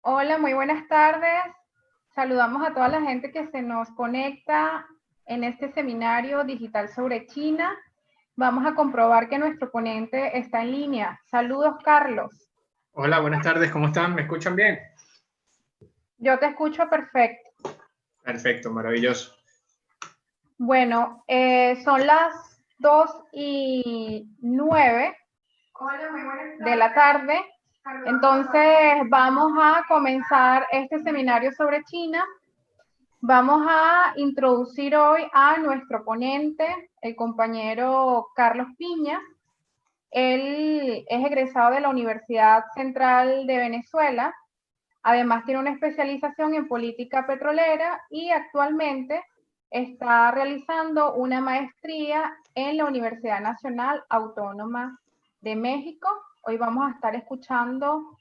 Hola, muy buenas tardes. Saludamos a toda la gente que se nos conecta en este seminario digital sobre China. Vamos a comprobar que nuestro ponente está en línea. Saludos, Carlos. Hola, buenas tardes, ¿cómo están? ¿Me escuchan bien? Yo te escucho perfecto. Perfecto, maravilloso. Bueno, son las 2:09 de la tarde. Entonces vamos a comenzar este seminario sobre China. Vamos a introducir hoy a nuestro ponente, el compañero Carlos Piña. Él es egresado de la Universidad Central de Venezuela. Además tiene una especialización en política petrolera y actualmente está realizando una maestría en la Universidad Nacional Autónoma de México. Hoy vamos a estar escuchando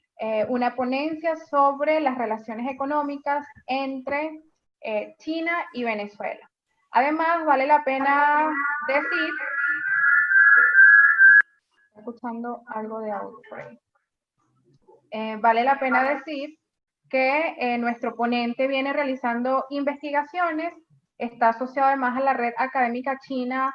una ponencia sobre las relaciones económicas entre China y Venezuela. Además, vale la pena decir, escuchando algo de audio por ahí. Vale la pena decir que nuestro ponente viene realizando investigaciones, está asociado además a la Red Académica China,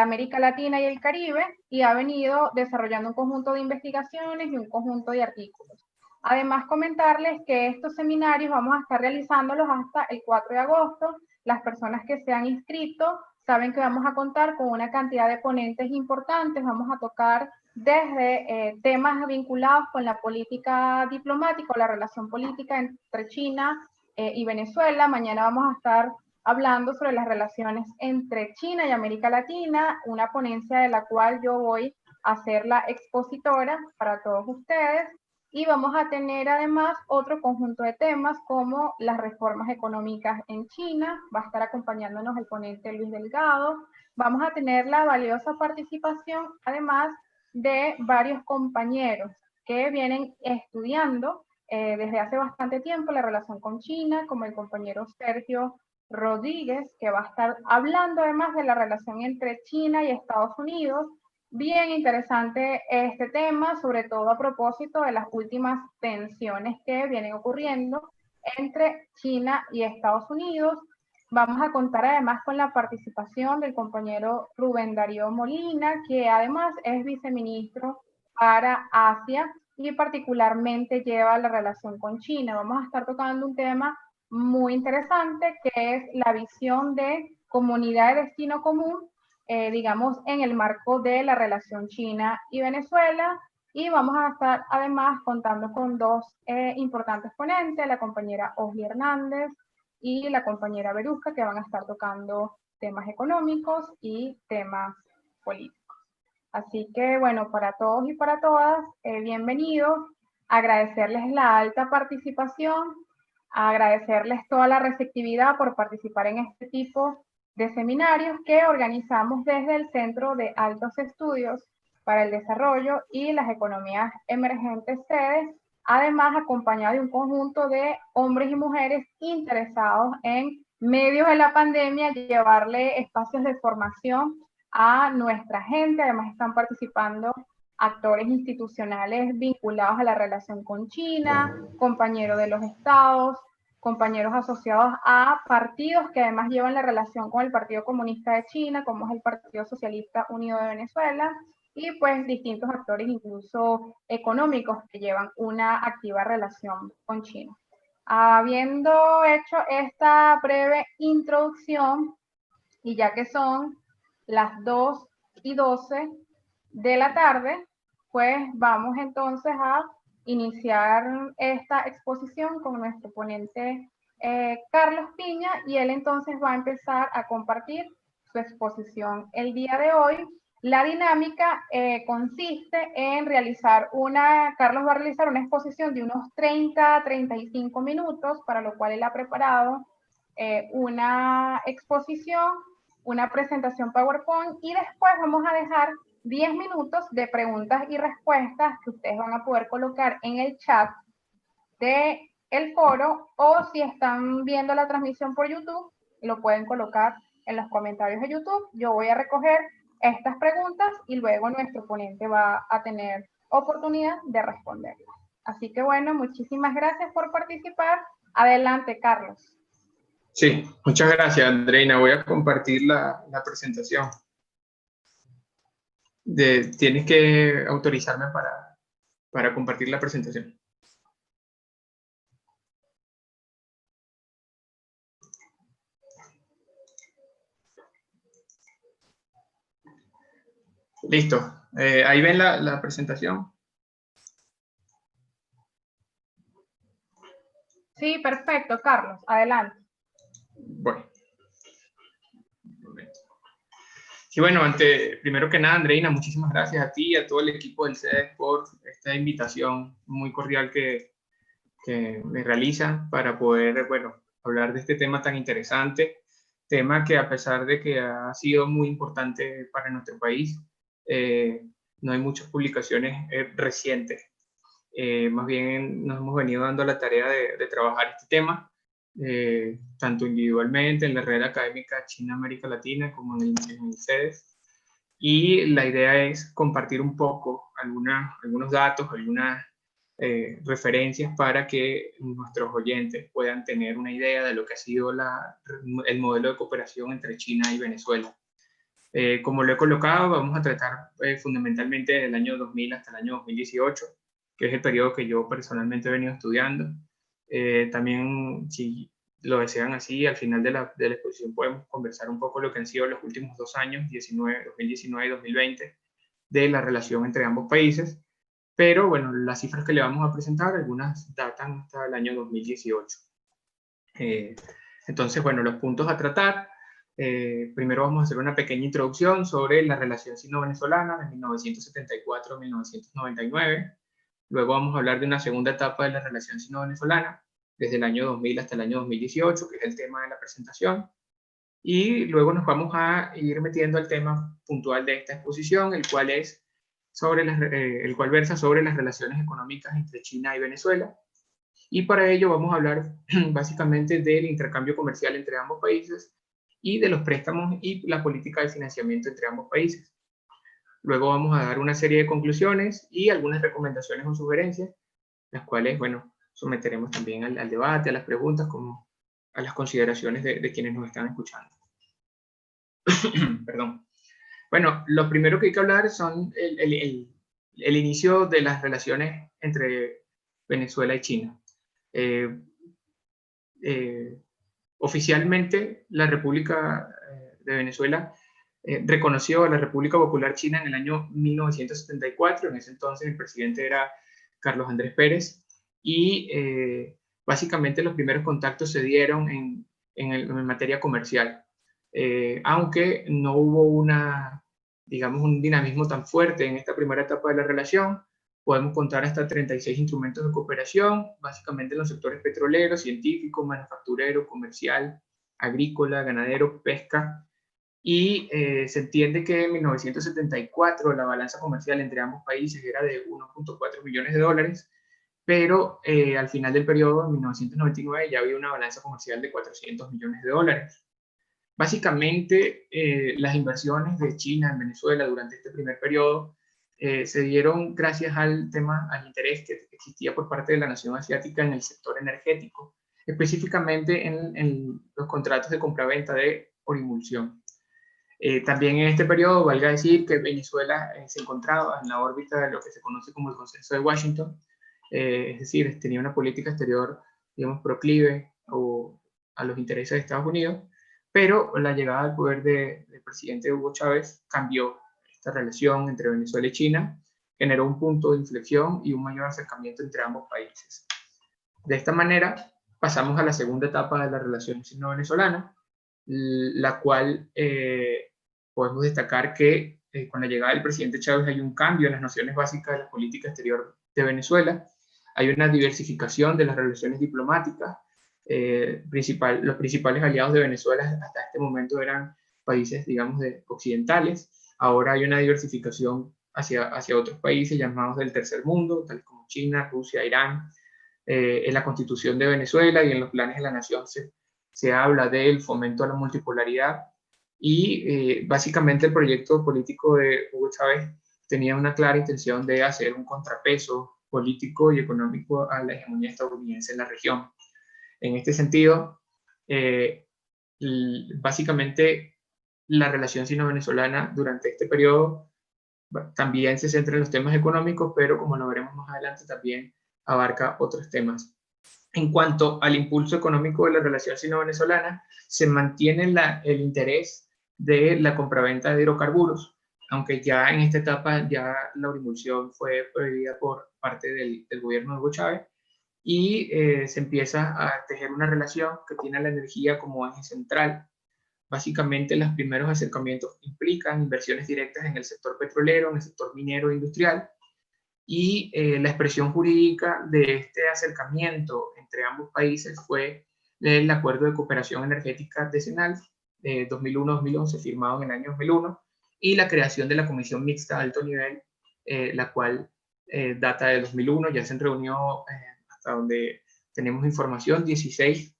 América Latina y el Caribe, y ha venido desarrollando un conjunto de investigaciones y un conjunto de artículos. Además, comentarles que estos seminarios vamos a estar realizándolos hasta el 4 de agosto. Las personas que se han inscrito saben que vamos a contar con una cantidad de ponentes importantes. Vamos a tocar desde temas vinculados con la política diplomática o la relación política entre China y Venezuela. Mañana vamos a estar hablando sobre las relaciones entre China y América Latina, una ponencia de la cual yo voy a ser la expositora para todos ustedes. Y vamos a tener además otro conjunto de temas como las reformas económicas en China. Va a estar acompañándonos el ponente Luis Delgado. Vamos a tener la valiosa participación además de varios compañeros que vienen estudiando desde hace bastante tiempo la relación con China, como el compañero Sergio Rodríguez, que va a estar hablando además de la relación entre China y Estados Unidos. Bien interesante este tema, sobre todo a propósito de las últimas tensiones que vienen ocurriendo entre China y Estados Unidos. Vamos a contar además con la participación del compañero Rubén Darío Molina, que además es viceministro para Asia y particularmente lleva la relación con China. Vamos a estar tocando un tema muy interesante que es la visión de comunidad de destino común, digamos, en el marco de la relación China y Venezuela. Y vamos a estar además contando con dos importantes ponentes, la compañera Osli Hernández y la compañera Berusca, que van a estar tocando temas económicos y temas políticos. Así que, bueno, para todos y para todas, bienvenidos. Agradecerles la alta participación, agradecerles toda la receptividad por participar en este tipo de seminarios que organizamos desde el Centro de Altos Estudios para el Desarrollo y las Economías Emergentes sedes, además acompañado de un conjunto de hombres y mujeres interesados en medio de la pandemia llevarle espacios de formación a nuestra gente. Además están participando actores institucionales vinculados a la relación con China, compañeros de los estados, compañeros asociados a partidos que además llevan la relación con el Partido Comunista de China, como es el Partido Socialista Unido de Venezuela, y pues distintos actores incluso económicos que llevan una activa relación con China. Habiendo hecho esta breve introducción, y ya que son las 2:12 de la tarde, pues vamos entonces a iniciar esta exposición con nuestro ponente Carlos Piña, y él entonces va a empezar a compartir su exposición el día de hoy. La dinámica consiste en Carlos va a realizar una exposición de unos 30-35 minutos, para lo cual él ha preparado una exposición, una presentación PowerPoint, y después vamos a dejar 10 minutos de preguntas y respuestas que ustedes van a poder colocar en el chat del foro, o si están viendo la transmisión por YouTube, lo pueden colocar en los comentarios de YouTube. Yo voy a recoger estas preguntas y luego nuestro ponente va a tener oportunidad de responderlas. Así que bueno, muchísimas gracias por participar. Adelante, Carlos. Sí, muchas gracias, Andreina. Voy a compartir la presentación. Tienes que autorizarme para compartir la presentación. Listo. Ahí ven la presentación. Sí, perfecto, Carlos. Adelante. Bueno. Y bueno, primero que nada, Andreina, muchísimas gracias a ti y a todo el equipo del CEDES por esta invitación muy cordial que me realizan para poder, bueno, hablar de este tema tan interesante, tema que a pesar de que ha sido muy importante para nuestro país, no hay muchas publicaciones recientes. Más bien nos hemos venido dando la tarea de trabajar este tema, tanto individualmente en la red académica China-América Latina como en el CEDES. Y la idea es compartir un poco algunos datos, algunas referencias para que nuestros oyentes puedan tener una idea de lo que ha sido el modelo de cooperación entre China y Venezuela. Como lo he colocado, vamos a tratar fundamentalmente del año 2000 hasta el año 2018, que es el periodo que yo personalmente he venido estudiando. También, si lo desean así, al final de la exposición podemos conversar un poco lo que han sido los últimos 2 años, 2019 y 2020, de la relación entre ambos países. Pero bueno, las cifras que le vamos a presentar, algunas datan hasta el año 2018. Entonces, bueno, los puntos a tratar. Primero vamos a hacer una pequeña introducción sobre la relación sino-venezolana de 1974 a 1999. Luego vamos a hablar de una segunda etapa de la relación sino-venezolana, desde el año 2000 hasta el año 2018, que es el tema de la presentación. Y luego nos vamos a ir metiendo al tema puntual de esta exposición, el cual versa sobre las relaciones económicas entre China y Venezuela. Y para ello vamos a hablar básicamente del intercambio comercial entre ambos países y de los préstamos y la política de financiamiento entre ambos países. Luego vamos a dar una serie de conclusiones y algunas recomendaciones o sugerencias, las cuales, bueno, someteremos también al debate, a las preguntas, como a las consideraciones de quienes nos están escuchando. Perdón. Bueno, lo primero que hay que hablar son el inicio de las relaciones entre Venezuela y China. Oficialmente, la República de Venezuela reconoció a la República Popular China en el año 1974. En ese entonces el presidente era Carlos Andrés Pérez, y básicamente los primeros contactos se dieron en materia comercial. Aunque no hubo digamos, un dinamismo tan fuerte en esta primera etapa de la relación, podemos contar hasta 36 instrumentos de cooperación, básicamente en los sectores petrolero, científico, manufacturero, comercial, agrícola, ganadero, pesca. Y se entiende que en 1974 la balanza comercial entre ambos países era de 1.4 millones de dólares, pero al final del periodo, en 1999, ya había una balanza comercial de 400 millones de dólares. Básicamente, las inversiones de China en Venezuela durante este primer periodo se dieron gracias al interés que existía por parte de la nación asiática en el sector energético, específicamente en los contratos de compraventa de orimulsión. También en este periodo, valga decir que Venezuela se encontraba en la órbita de lo que se conoce como el Consenso de Washington, es decir, tenía una política exterior, digamos, proclive a los intereses de Estados Unidos, pero la llegada al poder del presidente Hugo Chávez cambió esta relación entre Venezuela y China, generó un punto de inflexión y un mayor acercamiento entre ambos países. De esta manera, pasamos a la segunda etapa de la relación sino-venezolana, la cual podemos destacar que con la llegada del presidente Chávez hay un cambio en las nociones básicas de la política exterior de Venezuela, hay una diversificación de las relaciones diplomáticas. Los principales aliados de Venezuela hasta este momento eran países, digamos, occidentales. Ahora hay una diversificación hacia otros países llamados del tercer mundo, tal como China, Rusia, Irán. En la Constitución de Venezuela y en los planes de la nación se habla del fomento a la multipolaridad, y básicamente el proyecto político de Hugo Chávez tenía una clara intención de hacer un contrapeso político y económico a la hegemonía estadounidense en la región. En este sentido, básicamente la relación sino-venezolana durante este periodo también se centra en los temas económicos, pero como lo veremos más adelante también abarca otros temas. En cuanto al impulso económico de la relación sino-venezolana, se mantiene el interés de la compraventa de hidrocarburos, aunque ya en esta etapa ya la urimulsión fue prohibida por parte del gobierno de Hugo Chávez, y se empieza a tejer una relación que tiene la energía como eje central. Básicamente, los primeros acercamientos implican inversiones directas en el sector petrolero, en el sector minero e industrial, y la expresión jurídica de este acercamiento entre ambos países fue el Acuerdo de Cooperación Energética Decenal de 2001-2011, firmado en el año 2001, y la creación de la Comisión Mixta de Alto Nivel, la cual data de 2001, ya se reunió, hasta donde tenemos información, 16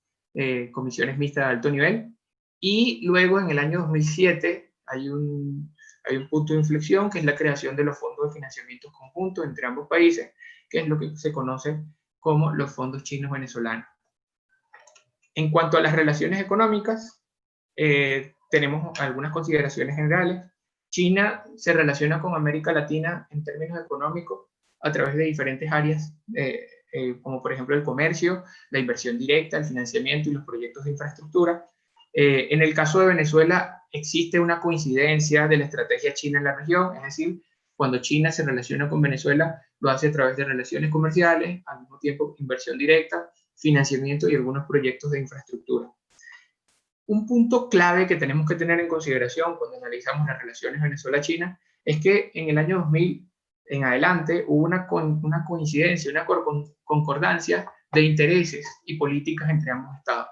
comisiones mixtas de alto nivel, y luego en el año 2007 hay un punto de inflexión, que es la creación de los fondos de financiamiento conjunto entre ambos países, que es lo que se conoce como los fondos chinos venezolanos. En cuanto a las relaciones económicas, tenemos algunas consideraciones generales. China se relaciona con América Latina en términos económicos a través de diferentes áreas, como por ejemplo el comercio, la inversión directa, el financiamiento y los proyectos de infraestructura. En el caso de Venezuela, existe una coincidencia de la estrategia china en la región, es decir, cuando China se relaciona con Venezuela, lo hace a través de relaciones comerciales, al mismo tiempo inversión directa, financiamiento y algunos proyectos de infraestructura. Un punto clave que tenemos que tener en consideración cuando analizamos las relaciones Venezuela-China es que en el año 2000 en adelante hubo una coincidencia, una concordancia de intereses y políticas entre ambos estados.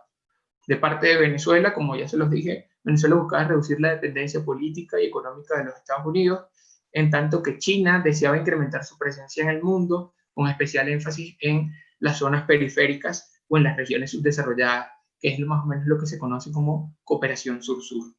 De parte de Venezuela, como ya se los dije, Venezuela buscaba reducir la dependencia política y económica de los Estados Unidos, en tanto que China deseaba incrementar su presencia en el mundo, con especial énfasis en las zonas periféricas o en las regiones subdesarrolladas, que es más o menos lo que se conoce como cooperación sur-sur.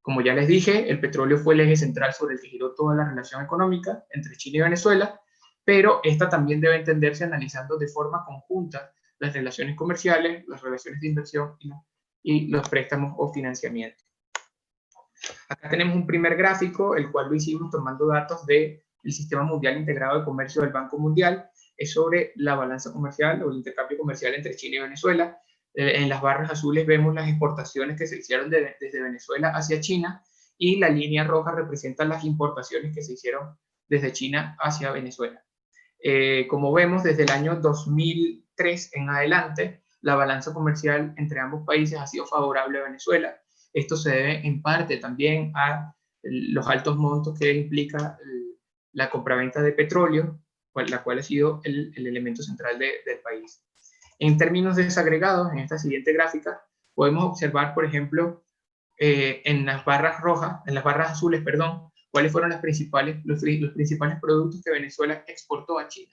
Como ya les dije, el petróleo fue el eje central sobre el que giró toda la relación económica entre China y Venezuela, pero esta también debe entenderse analizando de forma conjunta las relaciones comerciales, las relaciones de inversión y los préstamos o financiamiento. Acá tenemos un primer gráfico, el cual lo hicimos tomando datos del Sistema Mundial Integrado de Comercio del Banco Mundial. Es sobre la balanza comercial o el intercambio comercial entre China y Venezuela. En las barras azules vemos las exportaciones que se hicieron desde Venezuela hacia China, y la línea roja representa las importaciones que se hicieron desde China hacia Venezuela. Como vemos, desde el año 2003 en adelante, la balanza comercial entre ambos países ha sido favorable a Venezuela. Esto se debe en parte también a los altos montos que implica la compraventa de petróleo, la cual ha sido el elemento central del país. En términos desagregados, en esta siguiente gráfica, podemos observar, por ejemplo, en las barras rojas, en las barras azules, perdón, cuáles fueron los principales productos que Venezuela exportó a China.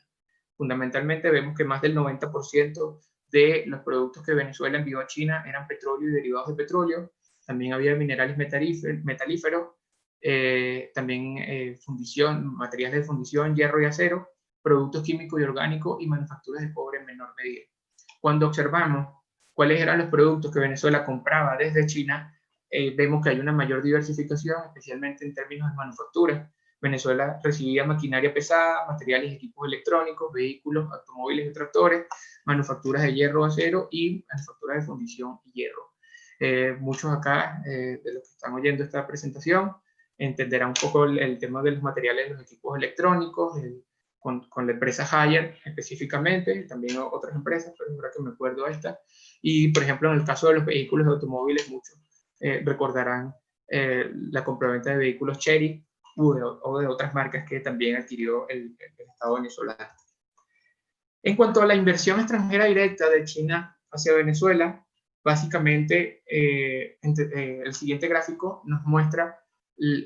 Fundamentalmente vemos que más del 90% de los productos que Venezuela envió a China eran petróleo y derivados de petróleo. También había minerales metalíferos, también materiales de fundición, hierro y acero, productos químicos y orgánicos y manufacturas de cobre en menor medida. Cuando observamos cuáles eran los productos que Venezuela compraba desde China, vemos que hay una mayor diversificación, especialmente en términos de manufactura. Venezuela recibía maquinaria pesada, materiales y equipos electrónicos, vehículos, automóviles y tractores, manufacturas de hierro, acero y manufacturas de fundición y hierro. Muchos acá, de los que están oyendo esta presentación, entenderán un poco el tema de los materiales de los equipos electrónicos, con la empresa Haier específicamente, también otras empresas, pero ahora que me acuerdo esta. Y, por ejemplo, en el caso de los vehículos de automóviles, muchos recordarán la compraventa de vehículos Chery o de otras marcas que también adquirió el Estado venezolano. En cuanto a la inversión extranjera directa de China hacia Venezuela, básicamente el siguiente gráfico nos muestra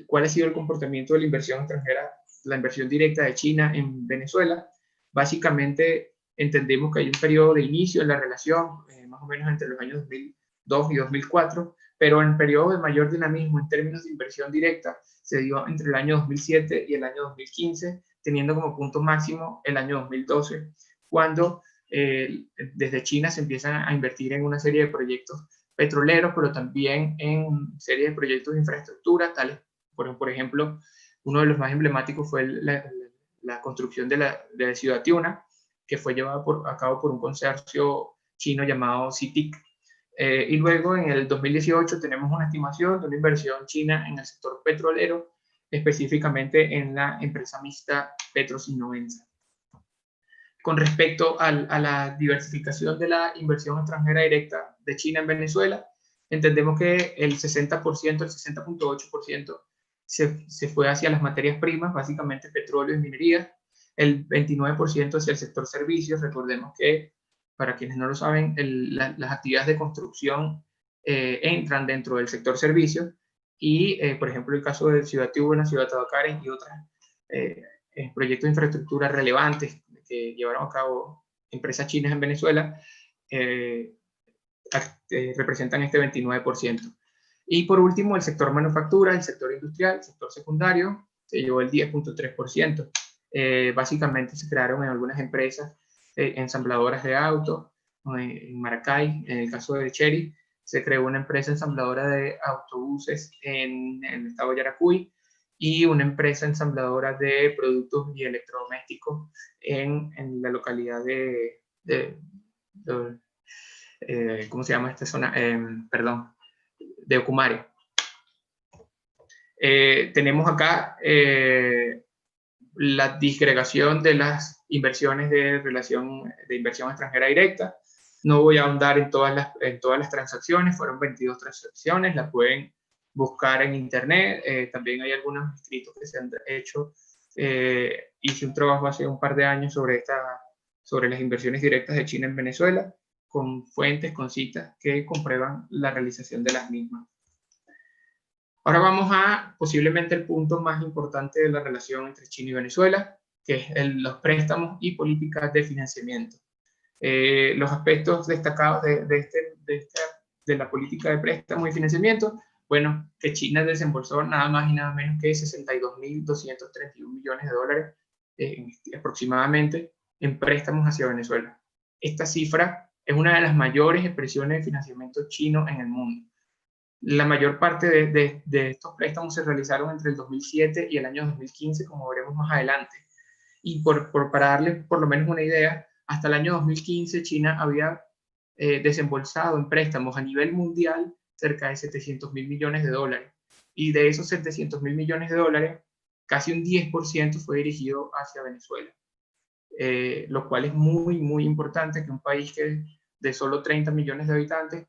cuál ha sido el comportamiento de la inversión extranjera, la inversión directa de China en Venezuela. Básicamente entendemos que hay un periodo de inicio en la relación, más o menos entre los años 2002 y 2004, pero en periodo de mayor dinamismo en términos de inversión directa se dio entre el año 2007 y el año 2015, teniendo como punto máximo el año 2012, cuando desde China se empiezan a invertir en una serie de proyectos petroleros, pero también en serie de proyectos de infraestructura, tales, por ejemplo, uno de los más emblemáticos fue la construcción de la ciudad Tiuna, que fue llevada a cabo por un consorcio chino llamado CITIC. Y luego en el 2018 tenemos una estimación de una inversión china en el sector petrolero, específicamente en la empresa mixta Petrosinnovenza. Con respecto a la diversificación de la inversión extranjera directa de China en Venezuela, entendemos que el 60%, el 60.8% se fue hacia las materias primas, básicamente petróleo y minería, el 29% hacia el sector servicios. Recordemos que, para quienes no lo saben, las actividades de construcción entran dentro del sector servicios y, por ejemplo, el caso de Ciudad Tiuna, Ciudad Tabacares y otros proyectos de infraestructura relevantes que llevaron a cabo empresas chinas en Venezuela representan este 29%. Y por último, el sector manufactura, el sector industrial, el sector secundario, se llevó el 10.3%. Básicamente se crearon en algunas empresas ensambladoras de autos, en Maracay, en el caso de Chery, se creó una empresa ensambladora de autobuses en el estado de Yaracuy, y una empresa ensambladora de productos y electrodomésticos en la localidad ¿cómo se llama esta zona? Perdón, de Ocumare. Tenemos acá la disgregación de las inversiones de inversión extranjera directa. No voy a ahondar en todas las transacciones, fueron 22 transacciones, las pueden buscar en internet. También hay algunos escritos que se han hecho. Hice un trabajo hace un par de años sobre las inversiones directas de China en Venezuela, con fuentes, con citas que comprueban la realización de las mismas. Ahora vamos a posiblemente el punto más importante de la relación entre China y Venezuela, que es los préstamos y políticas de financiamiento. Los aspectos destacados de la política de préstamo y financiamiento, bueno, que China desembolsó nada más y nada menos que 62.231 millones de dólares aproximadamente en préstamos hacia Venezuela. Esta cifra es una de las mayores expresiones de financiamiento chino en el mundo. La mayor parte de estos préstamos se realizaron entre el 2007 y el año 2015, como veremos más adelante. Y para darles por lo menos una idea, hasta el año 2015 China había desembolsado en préstamos a nivel mundial cerca de 700.000 millones de dólares. Y de esos 700.000 millones de dólares, casi un 10% fue dirigido hacia Venezuela. Lo cual es muy, muy importante que un país que de solo 30 millones de habitantes,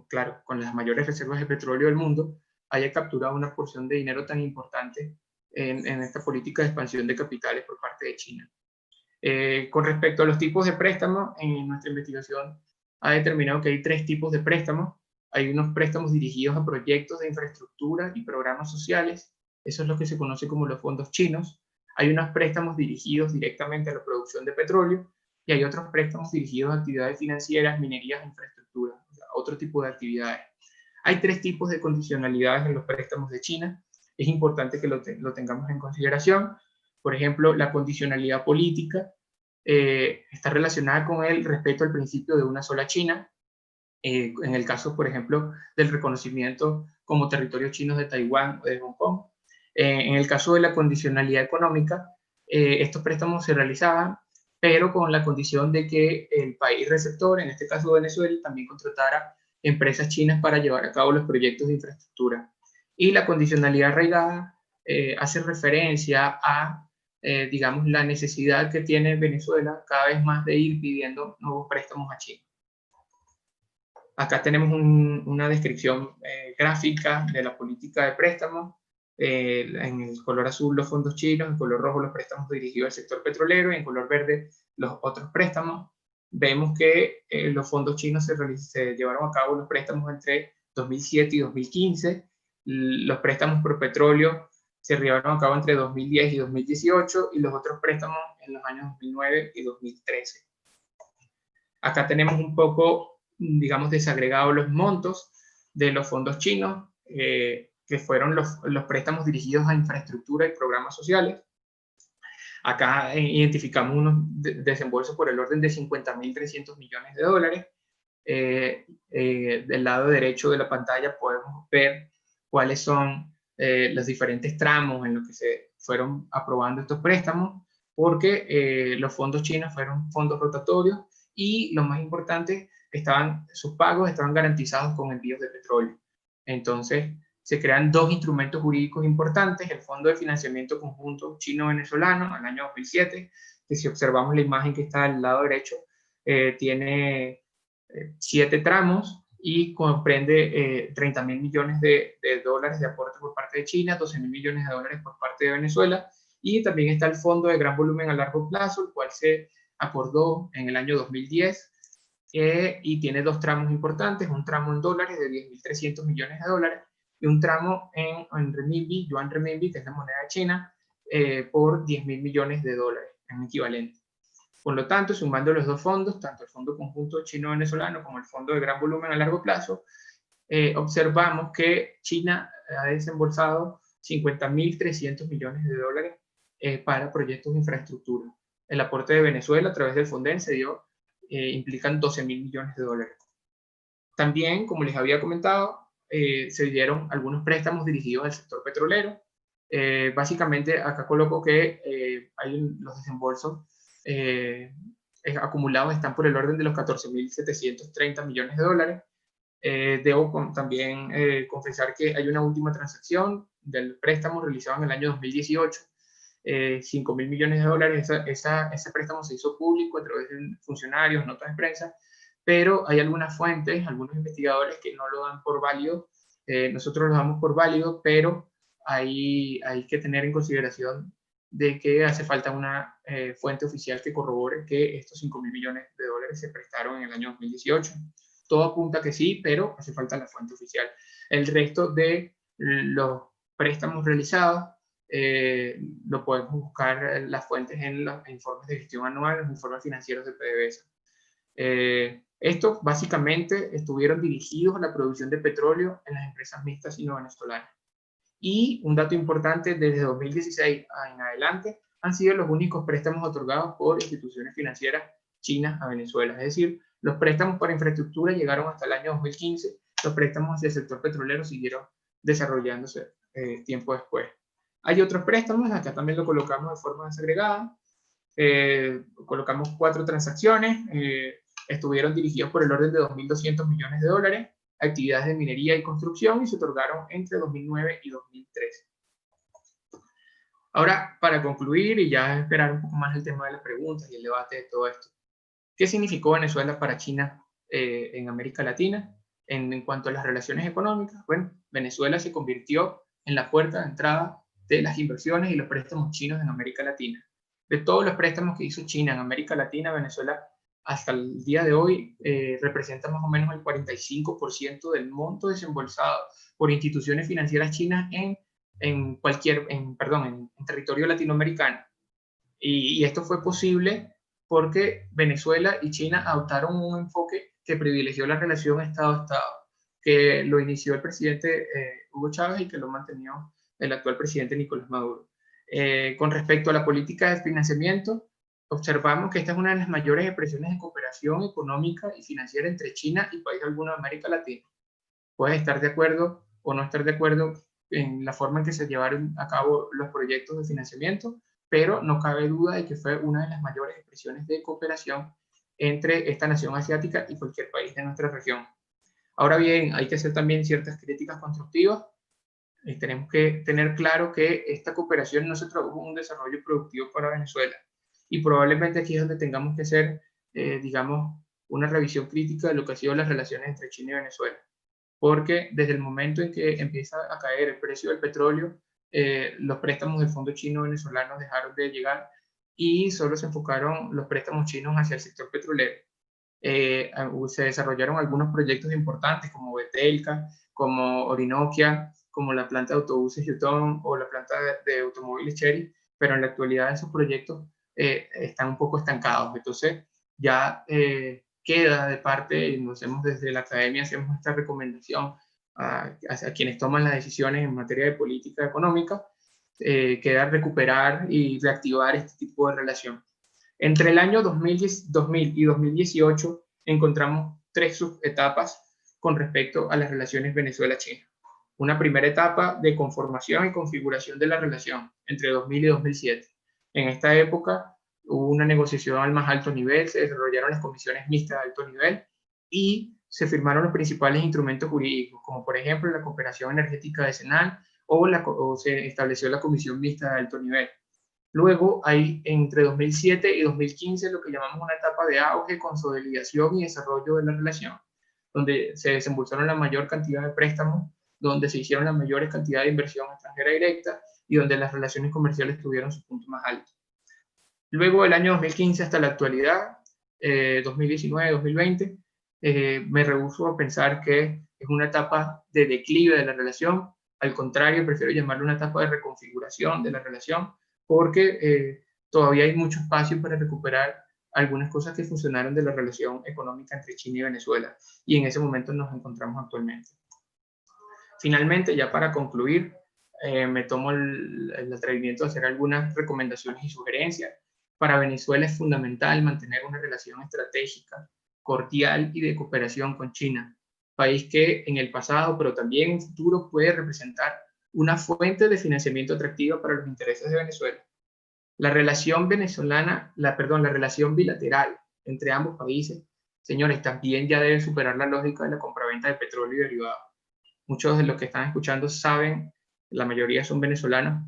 claro, con las mayores reservas de petróleo del mundo, haya capturado una porción de dinero tan importante en esta política de expansión de capitales por parte de China. Con respecto a los tipos de préstamos, en nuestra investigación ha determinado que hay 3 tipos de préstamos. Hay unos préstamos dirigidos a proyectos de infraestructura y programas sociales. Eso es lo que se conoce como los fondos chinos. Hay unos préstamos dirigidos directamente a la producción de petróleo y hay otros préstamos dirigidos a actividades financieras, minerías, infraestructura, o sea, otro tipo de actividades. Hay 3 tipos de condicionalidades en los préstamos de China. Es importante que lo tengamos en consideración. Por ejemplo, la condicionalidad política está relacionada con el respeto al principio de una sola China. En el caso, por ejemplo, del reconocimiento como territorio chino de Taiwán o de Hong Kong. En el caso de la condicionalidad económica, estos préstamos se realizaban, pero con la condición de que el país receptor, en este caso Venezuela, también contratara empresas chinas para llevar a cabo los proyectos de infraestructura. Y la condicionalidad arraigada hace referencia a, digamos, la necesidad que tiene Venezuela cada vez más de ir pidiendo nuevos préstamos a China. Acá tenemos una descripción gráfica de la política de préstamos. En el color azul los fondos chinos, en color rojo los préstamos dirigidos al sector petrolero y en color verde los otros préstamos. Vemos que los fondos chinos se llevaron a cabo los préstamos entre 2007 y 2015. Los préstamos por petróleo se llevaron a cabo entre 2010 y 2018 y los otros préstamos en los años 2009 y 2013. Acá tenemos un poco digamos, desagregado los montos de los fondos chinos, que fueron los préstamos dirigidos a infraestructura y programas sociales. Acá identificamos unos desembolsos por el orden de 50.300 millones de dólares. Del lado derecho de la pantalla podemos ver cuáles son los diferentes tramos en los que se fueron aprobando estos préstamos, porque los fondos chinos fueron fondos rotatorios y lo más importante, sus pagos estaban garantizados con envíos de petróleo. Entonces, se crean dos instrumentos jurídicos importantes: el Fondo de Financiamiento Conjunto Chino-Venezolano, al año 2007, que si observamos la imagen que está al lado derecho, tiene 7 tramos y comprende 30.000 millones de dólares de aporte por parte de China, 12.000 millones de dólares por parte de Venezuela, y también está el Fondo de Gran Volumen a Largo Plazo, el cual se acordó en el año 2010, y tiene 2 tramos importantes: un tramo en dólares de 10.300 millones de dólares y un tramo en renminbi, yuan renminbi, que es la moneda china, por 10.000 millones de dólares en equivalente. Por lo tanto, sumando los dos fondos, tanto el Fondo Conjunto Chino-Venezolano como el Fondo de Gran Volumen a Largo Plazo, observamos que China ha desembolsado 50.300 millones de dólares para proyectos de infraestructura. El aporte de Venezuela a través del Fonden implican 12.000 millones de dólares. También, como les había comentado, se dieron algunos préstamos dirigidos al sector petrolero. Básicamente, acá coloco que los desembolsos acumulados están por el orden de los 14.730 millones de dólares. Debo también confesar que hay una última transacción del préstamo realizado en el año 2018, 5.000 millones de dólares. Ese préstamo se hizo público a través de funcionarios, notas de prensa, pero hay algunas fuentes, algunos investigadores que no lo dan por válido. Nosotros lo damos por válido, pero hay que tener en consideración de que hace falta una fuente oficial que corrobore que estos 5.000 millones de dólares se prestaron en el año 2018. Todo apunta que sí, pero hace falta la fuente oficial. El resto de los préstamos realizados lo podemos buscar las fuentes en los informes de gestión anual, los informes financieros de PDVSA. Estos básicamente estuvieron dirigidos a la producción de petróleo en las empresas mixtas sino-venezolanas. Y un dato importante: desde 2016 en adelante han sido los únicos préstamos otorgados por instituciones financieras chinas a Venezuela. Es decir, los préstamos para infraestructura llegaron hasta el año 2015, los préstamos hacia el sector petrolero siguieron desarrollándose tiempo después. Hay otros préstamos, acá también lo colocamos de forma desagregada. Colocamos 4 transacciones, estuvieron dirigidos por el orden de 2.200 millones de dólares, actividades de minería y construcción, y se otorgaron entre 2009 y 2013. Ahora, para concluir y ya esperar un poco más el tema de las preguntas y el debate de todo esto, ¿qué significó Venezuela para China en América Latina en cuanto a las relaciones económicas? Bueno, Venezuela se convirtió en la puerta de entrada de las inversiones y los préstamos chinos en América Latina. De todos los préstamos que hizo China en América Latina, Venezuela hasta el día de hoy representa más o menos el 45% del monto desembolsado por instituciones financieras chinas en territorio latinoamericano. Y esto fue posible porque Venezuela y China adoptaron un enfoque que privilegió la relación Estado-Estado, que lo inició el presidente Hugo Chávez y que lo mantenió el actual presidente Nicolás Maduro. Con respecto a la política de financiamiento, observamos que esta es una de las mayores expresiones de cooperación económica y financiera entre China y país alguno de América Latina. Puedes estar de acuerdo o no estar de acuerdo en la forma en que se llevaron a cabo los proyectos de financiamiento, pero no cabe duda de que fue una de las mayores expresiones de cooperación entre esta nación asiática y cualquier país de nuestra región. Ahora bien, hay que hacer también ciertas críticas constructivas. Tenemos que tener claro que esta cooperación no se tradujo en un desarrollo productivo para Venezuela. Y probablemente aquí es donde tengamos que hacer, digamos, una revisión crítica de lo que han sido las relaciones entre China y Venezuela. Porque desde el momento en que empieza a caer el precio del petróleo, los préstamos del Fondo Chino Venezolano dejaron de llegar y solo se enfocaron los préstamos chinos hacia el sector petrolero. Se desarrollaron algunos proyectos importantes como Betelca, como Orinoquia, como la planta de autobuses Yutong o la planta de automóviles Chery, pero en la actualidad esos proyectos están un poco estancados. Entonces ya queda de parte, desde la academia hacemos esta recomendación a quienes toman las decisiones en materia de política económica, queda recuperar y reactivar este tipo de relación. Entre el año 2000 y 2018 encontramos 3 subetapas con respecto a las relaciones Venezuela-China. Una primera etapa de conformación y configuración de la relación entre 2000 y 2007. En esta época hubo una negociación al más alto nivel, se desarrollaron las comisiones mixtas de alto nivel y se firmaron los principales instrumentos jurídicos, como por ejemplo la cooperación energética decenal o se estableció la comisión mixta de alto nivel. Luego hay entre 2007 y 2015 lo que llamamos una etapa de auge, consolidación y desarrollo de la relación, donde se desembolsaron la mayor cantidad de préstamos, donde se hicieron la mayor cantidad de inversión extranjera directa y donde las relaciones comerciales tuvieron su punto más alto. Luego del año 2015 hasta la actualidad, 2019-2020, me rehúso a pensar que es una etapa de declive de la relación. Al contrario, prefiero llamarlo una etapa de reconfiguración de la relación, porque todavía hay mucho espacio para recuperar algunas cosas que funcionaron de la relación económica entre China y Venezuela, y en ese momento nos encontramos actualmente. Finalmente, ya para concluir, me tomo el atrevimiento de hacer algunas recomendaciones y sugerencias. Para Venezuela es fundamental mantener una relación estratégica, cordial y de cooperación con China, país que en el pasado, pero también en el futuro, puede representar una fuente de financiamiento atractiva para los intereses de Venezuela. La relación la relación bilateral entre ambos países, señores, también ya debe superar la lógica de la compraventa de petróleo y derivados. Muchos de los que están escuchando saben, la mayoría son venezolanos,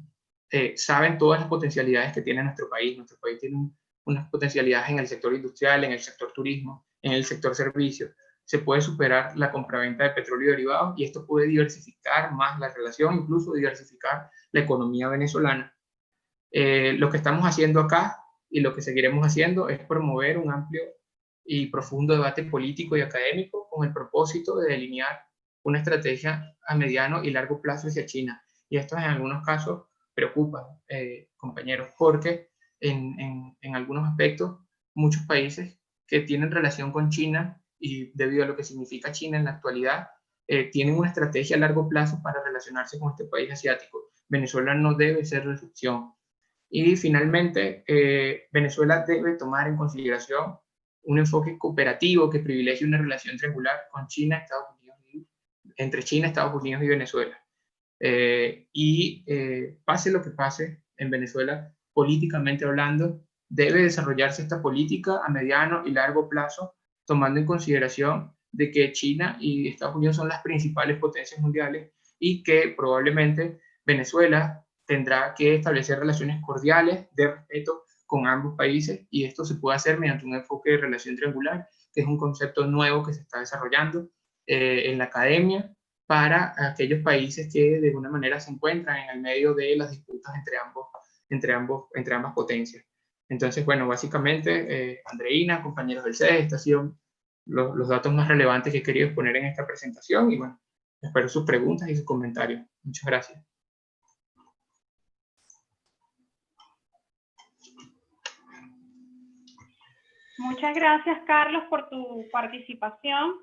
saben todas las potencialidades que tiene nuestro país. Nuestro país tiene unas potencialidades en el sector industrial, en el sector turismo, en el sector servicios. Se puede superar la compraventa de petróleo y derivados y esto puede diversificar más la relación, incluso diversificar la economía venezolana. Lo que estamos haciendo acá y lo que seguiremos haciendo es promover un amplio y profundo debate político y académico con el propósito de delinear una estrategia a mediano y largo plazo hacia China. Y esto en algunos casos preocupa, compañeros, porque en algunos aspectos muchos países que tienen relación con China y debido a lo que significa China en la actualidad, tienen una estrategia a largo plazo para relacionarse con este país asiático. Venezuela no debe ser la excepción. Y finalmente, Venezuela debe tomar en consideración un enfoque cooperativo que privilegie una relación triangular con China, Estados Unidos entre China, Estados Unidos y Venezuela. Pase lo que pase en Venezuela, políticamente hablando, debe desarrollarse esta política a mediano y largo plazo, tomando en consideración de que China y Estados Unidos son las principales potencias mundiales y que probablemente Venezuela tendrá que establecer relaciones cordiales de respeto con ambos países, y esto se puede hacer mediante un enfoque de relación triangular, que es un concepto nuevo que se está desarrollando en la academia para aquellos países que de alguna manera se encuentran en el medio de las disputas entre ambas potencias. Entonces, bueno, básicamente, Andreina, compañeros del CES, estos han sido los datos más relevantes que he querido exponer en esta presentación, y bueno, espero sus preguntas y sus comentarios. Muchas gracias. Muchas gracias, Carlos, por tu participación.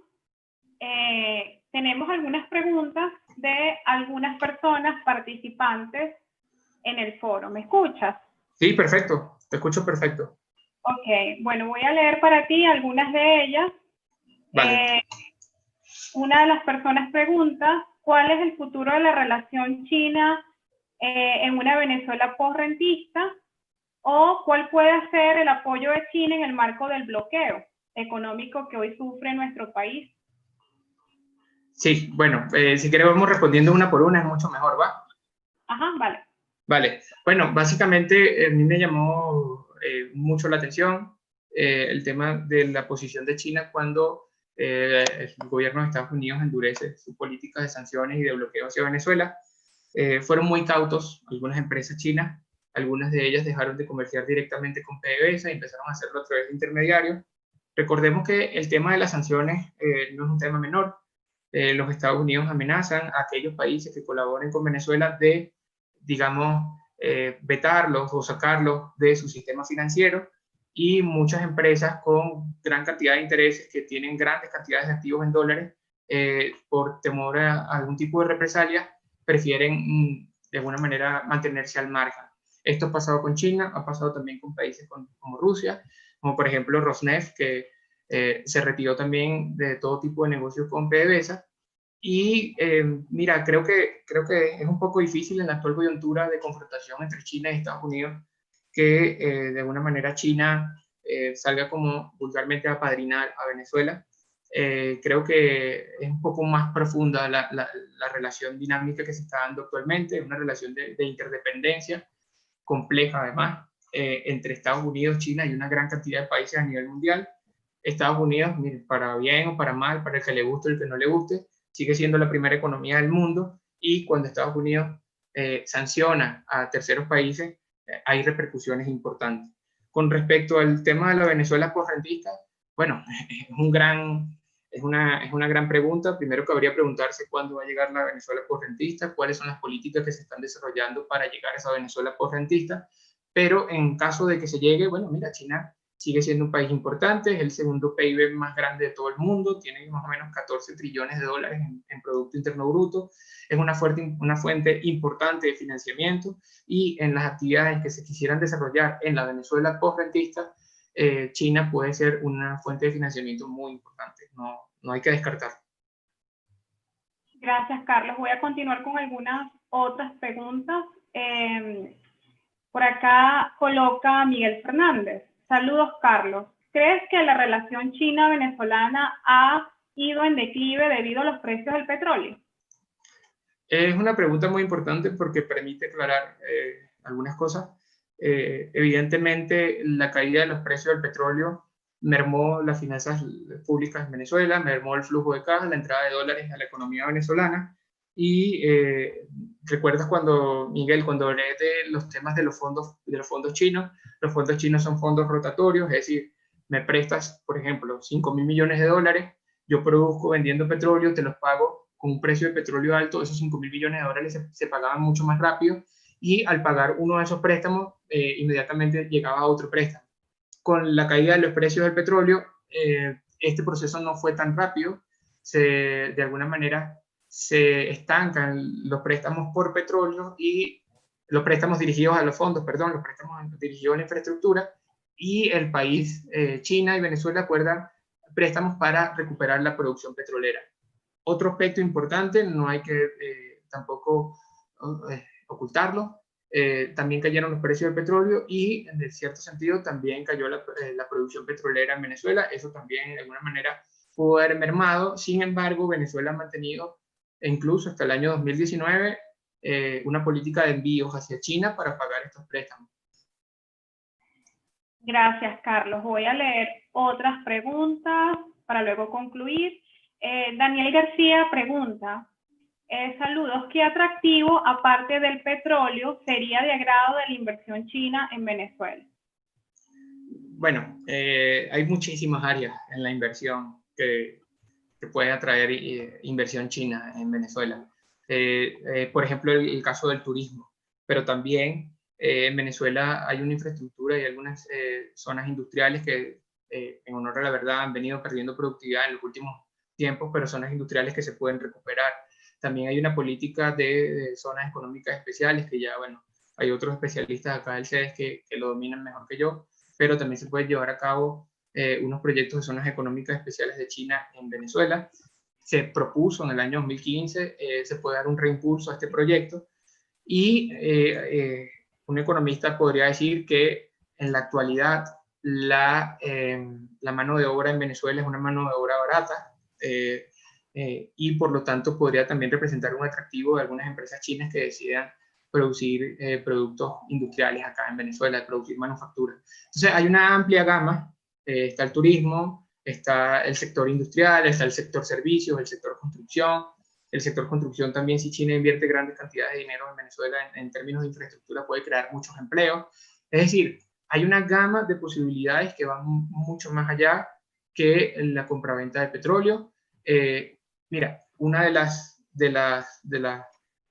Tenemos algunas preguntas de algunas personas participantes en el foro. ¿Me escuchas? Sí, perfecto. Te escucho perfecto. Ok, bueno, voy a leer para ti algunas de ellas. Vale. Una de las personas pregunta, ¿cuál es el futuro de la relación China en una Venezuela postrentista? ¿O cuál puede ser el apoyo de China en el marco del bloqueo económico que hoy sufre nuestro país? Sí, bueno, si queremos vamos respondiendo una por una, es mucho mejor, ¿va? Ajá, vale. Vale, bueno, básicamente a mí me llamó mucho la atención el tema de la posición de China cuando el gobierno de Estados Unidos endurece su política de sanciones y de bloqueo hacia Venezuela. Fueron muy cautos algunas empresas chinas, algunas de ellas dejaron de comerciar directamente con PDVSA y empezaron a hacerlo a través de intermediarios. Recordemos que el tema de las sanciones no es un tema menor. Los Estados Unidos amenazan a aquellos países que colaboren con Venezuela de, digamos, vetarlos o sacarlos de su sistema financiero, y muchas empresas con gran cantidad de intereses que tienen grandes cantidades de activos en dólares, por temor a algún tipo de represalia, prefieren de alguna manera mantenerse al margen. Esto ha pasado con China, ha pasado también con países como Rusia, como por ejemplo Rosneft, que se retiró también de todo tipo de negocios con PDVSA. Y mira, creo que es un poco difícil en la actual coyuntura de confrontación entre China y Estados Unidos que de alguna manera China salga como vulgarmente a apadrinar a Venezuela. Creo que es un poco más profunda la relación dinámica que se está dando actualmente, una relación de interdependencia compleja además, entre Estados Unidos, China y una gran cantidad de países a nivel mundial. Estados Unidos, para bien o para mal, para el que le guste o el que no le guste, sigue siendo la primera economía del mundo, y cuando Estados Unidos sanciona a terceros países, hay repercusiones importantes. Con respecto al tema de la Venezuela correntista, bueno, es una gran pregunta. Primero cabría preguntarse cuándo va a llegar la Venezuela correntista, cuáles son las políticas que se están desarrollando para llegar a esa Venezuela correntista. Pero en caso de que se llegue, bueno, mira, China sigue siendo un país importante, es el segundo PIB más grande de todo el mundo, tiene más o menos 14 trillones de dólares en Producto Interno Bruto, es una fuente importante de financiamiento, y en las actividades que se quisieran desarrollar en la Venezuela correntista, China puede ser una fuente de financiamiento muy importante, no hay que descartar. Gracias, Carlos. Voy a continuar con algunas otras preguntas. Por acá coloca Miguel Fernández. Saludos, Carlos. ¿Crees que la relación China-venezolana ha ido en declive debido a los precios del petróleo? Es una pregunta muy importante porque permite aclarar algunas cosas. Evidentemente, la caída de los precios del petróleo mermó las finanzas públicas en Venezuela, mermó el flujo de caja, la entrada de dólares a la economía venezolana. Y recuerdas Miguel, cuando hablé de los temas de los fondos chinos. Los fondos chinos son fondos rotatorios, es decir, me prestas, por ejemplo, 5.000 millones de dólares, yo produzco vendiendo petróleo, te los pago con un precio de petróleo alto, esos 5.000 millones de dólares se pagaban mucho más rápido, y al pagar uno de esos préstamos, inmediatamente llegaba a otro préstamo. Con la caída de los precios del petróleo, este proceso no fue tan rápido, de alguna manera se estancan los préstamos por petróleo y los préstamos dirigidos a los fondos, los préstamos dirigidos a la infraestructura, y el país, China y Venezuela, acuerdan préstamos para recuperar la producción petrolera. Otro aspecto importante, no hay que tampoco ocultarlo, también cayeron los precios del petróleo y en cierto sentido también cayó la producción petrolera en Venezuela. Eso también de alguna manera pudo haber mermado. Sin embargo, Venezuela ha mantenido incluso hasta el año 2019 una política de envíos hacia China para pagar estos préstamos. Gracias, Carlos. Voy a leer otras preguntas para luego concluir. Daniel García pregunta, saludos, ¿qué atractivo, aparte del petróleo, sería de agrado de la inversión china en Venezuela? Bueno, hay muchísimas áreas en la inversión que puede atraer inversión china en Venezuela. Por ejemplo, el caso del turismo, pero también en Venezuela hay una infraestructura y algunas zonas industriales que, en honor a la verdad, han venido perdiendo productividad en los últimos tiempos, pero zonas industriales que se pueden recuperar. También hay una política de zonas económicas especiales que ya, bueno, hay otros especialistas acá del CEDES que lo dominan mejor que yo, pero también se puede llevar a cabo unos proyectos de zonas económicas especiales de China en Venezuela. Se propuso en el año 2015, se puede dar un reimpulso a este proyecto, y un economista podría decir que en la actualidad la mano de obra en Venezuela es una mano de obra barata, y por lo tanto podría también representar un atractivo de algunas empresas chinas que decidan producir productos industriales acá en Venezuela, producir manufactura. Entonces hay una amplia gama, está el turismo, está el sector industrial, está el sector servicios, el sector construcción. El sector construcción también, si China invierte grandes cantidades de dinero en Venezuela en términos de infraestructura, puede crear muchos empleos. Es decir, hay una gama de posibilidades que van mucho más allá que la compraventa de petróleo. Mira, una de las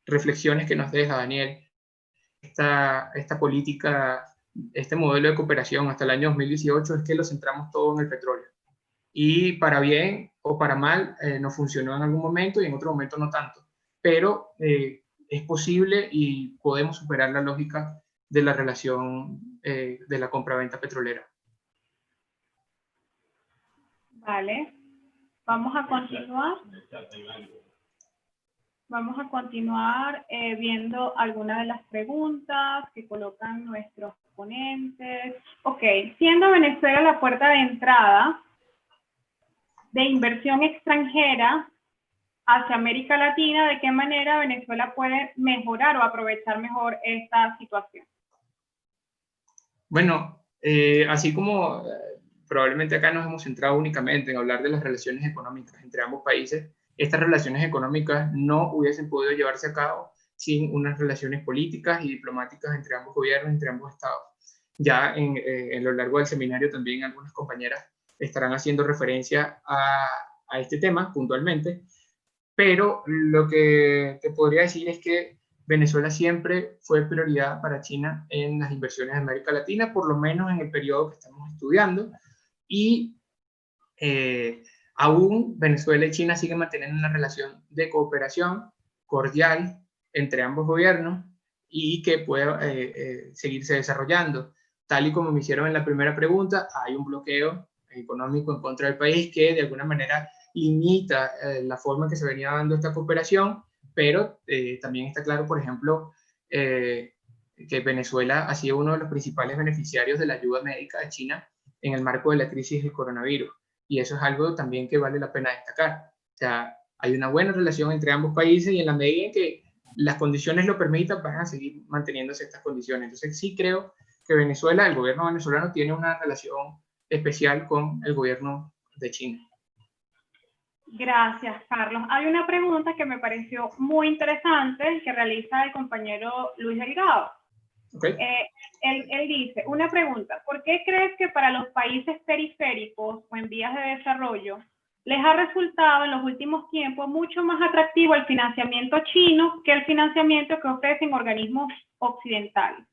reflexiones que nos deja Daniel, esta política este modelo de cooperación hasta el año 2018 es que lo centramos todo en el petróleo. Y para bien o para mal, no funcionó en algún momento y en otro momento no tanto. Pero es posible y podemos superar la lógica de la relación de la compra-venta petrolera. Vale, vamos a continuar. Vamos a continuar viendo algunas de las preguntas que colocan nuestros ponentes. Ok, siendo Venezuela la puerta de entrada de inversión extranjera hacia América Latina, ¿de qué manera Venezuela puede mejorar o aprovechar mejor esta situación? Bueno, así como probablemente acá nos hemos centrado únicamente en hablar de las relaciones económicas entre ambos países, estas relaciones económicas no hubiesen podido llevarse a cabo sin unas relaciones políticas y diplomáticas entre ambos gobiernos, entre ambos estados. Ya en lo largo del seminario también algunas compañeras estarán haciendo referencia a este tema puntualmente, pero lo que te podría decir es que Venezuela siempre fue prioridad para China en las inversiones de América Latina, por lo menos en el periodo que estamos estudiando, y aún Venezuela y China siguen manteniendo una relación de cooperación cordial entre ambos gobiernos y que pueda seguirse desarrollando. Tal y como me hicieron en la primera pregunta, hay un bloqueo económico en contra del país que de alguna manera limita la forma en que se venía dando esta cooperación, pero también está claro, por ejemplo, que Venezuela ha sido uno de los principales beneficiarios de la ayuda médica de China en el marco de la crisis del coronavirus. Y eso es algo también que vale la pena destacar. O sea, hay una buena relación entre ambos países y en la medida en que las condiciones lo permitan, van a seguir manteniéndose estas condiciones. Entonces sí creo que Venezuela, el gobierno venezolano, tiene una relación especial con el gobierno de China. Gracias, Carlos. Hay una pregunta que me pareció muy interesante que realiza el compañero Luis Delgado. Okay. Él dice, una pregunta, ¿por qué crees que para los países periféricos o en vías de desarrollo les ha resultado en los últimos tiempos mucho más atractivo el financiamiento chino que el financiamiento que ofrecen organismos occidentales?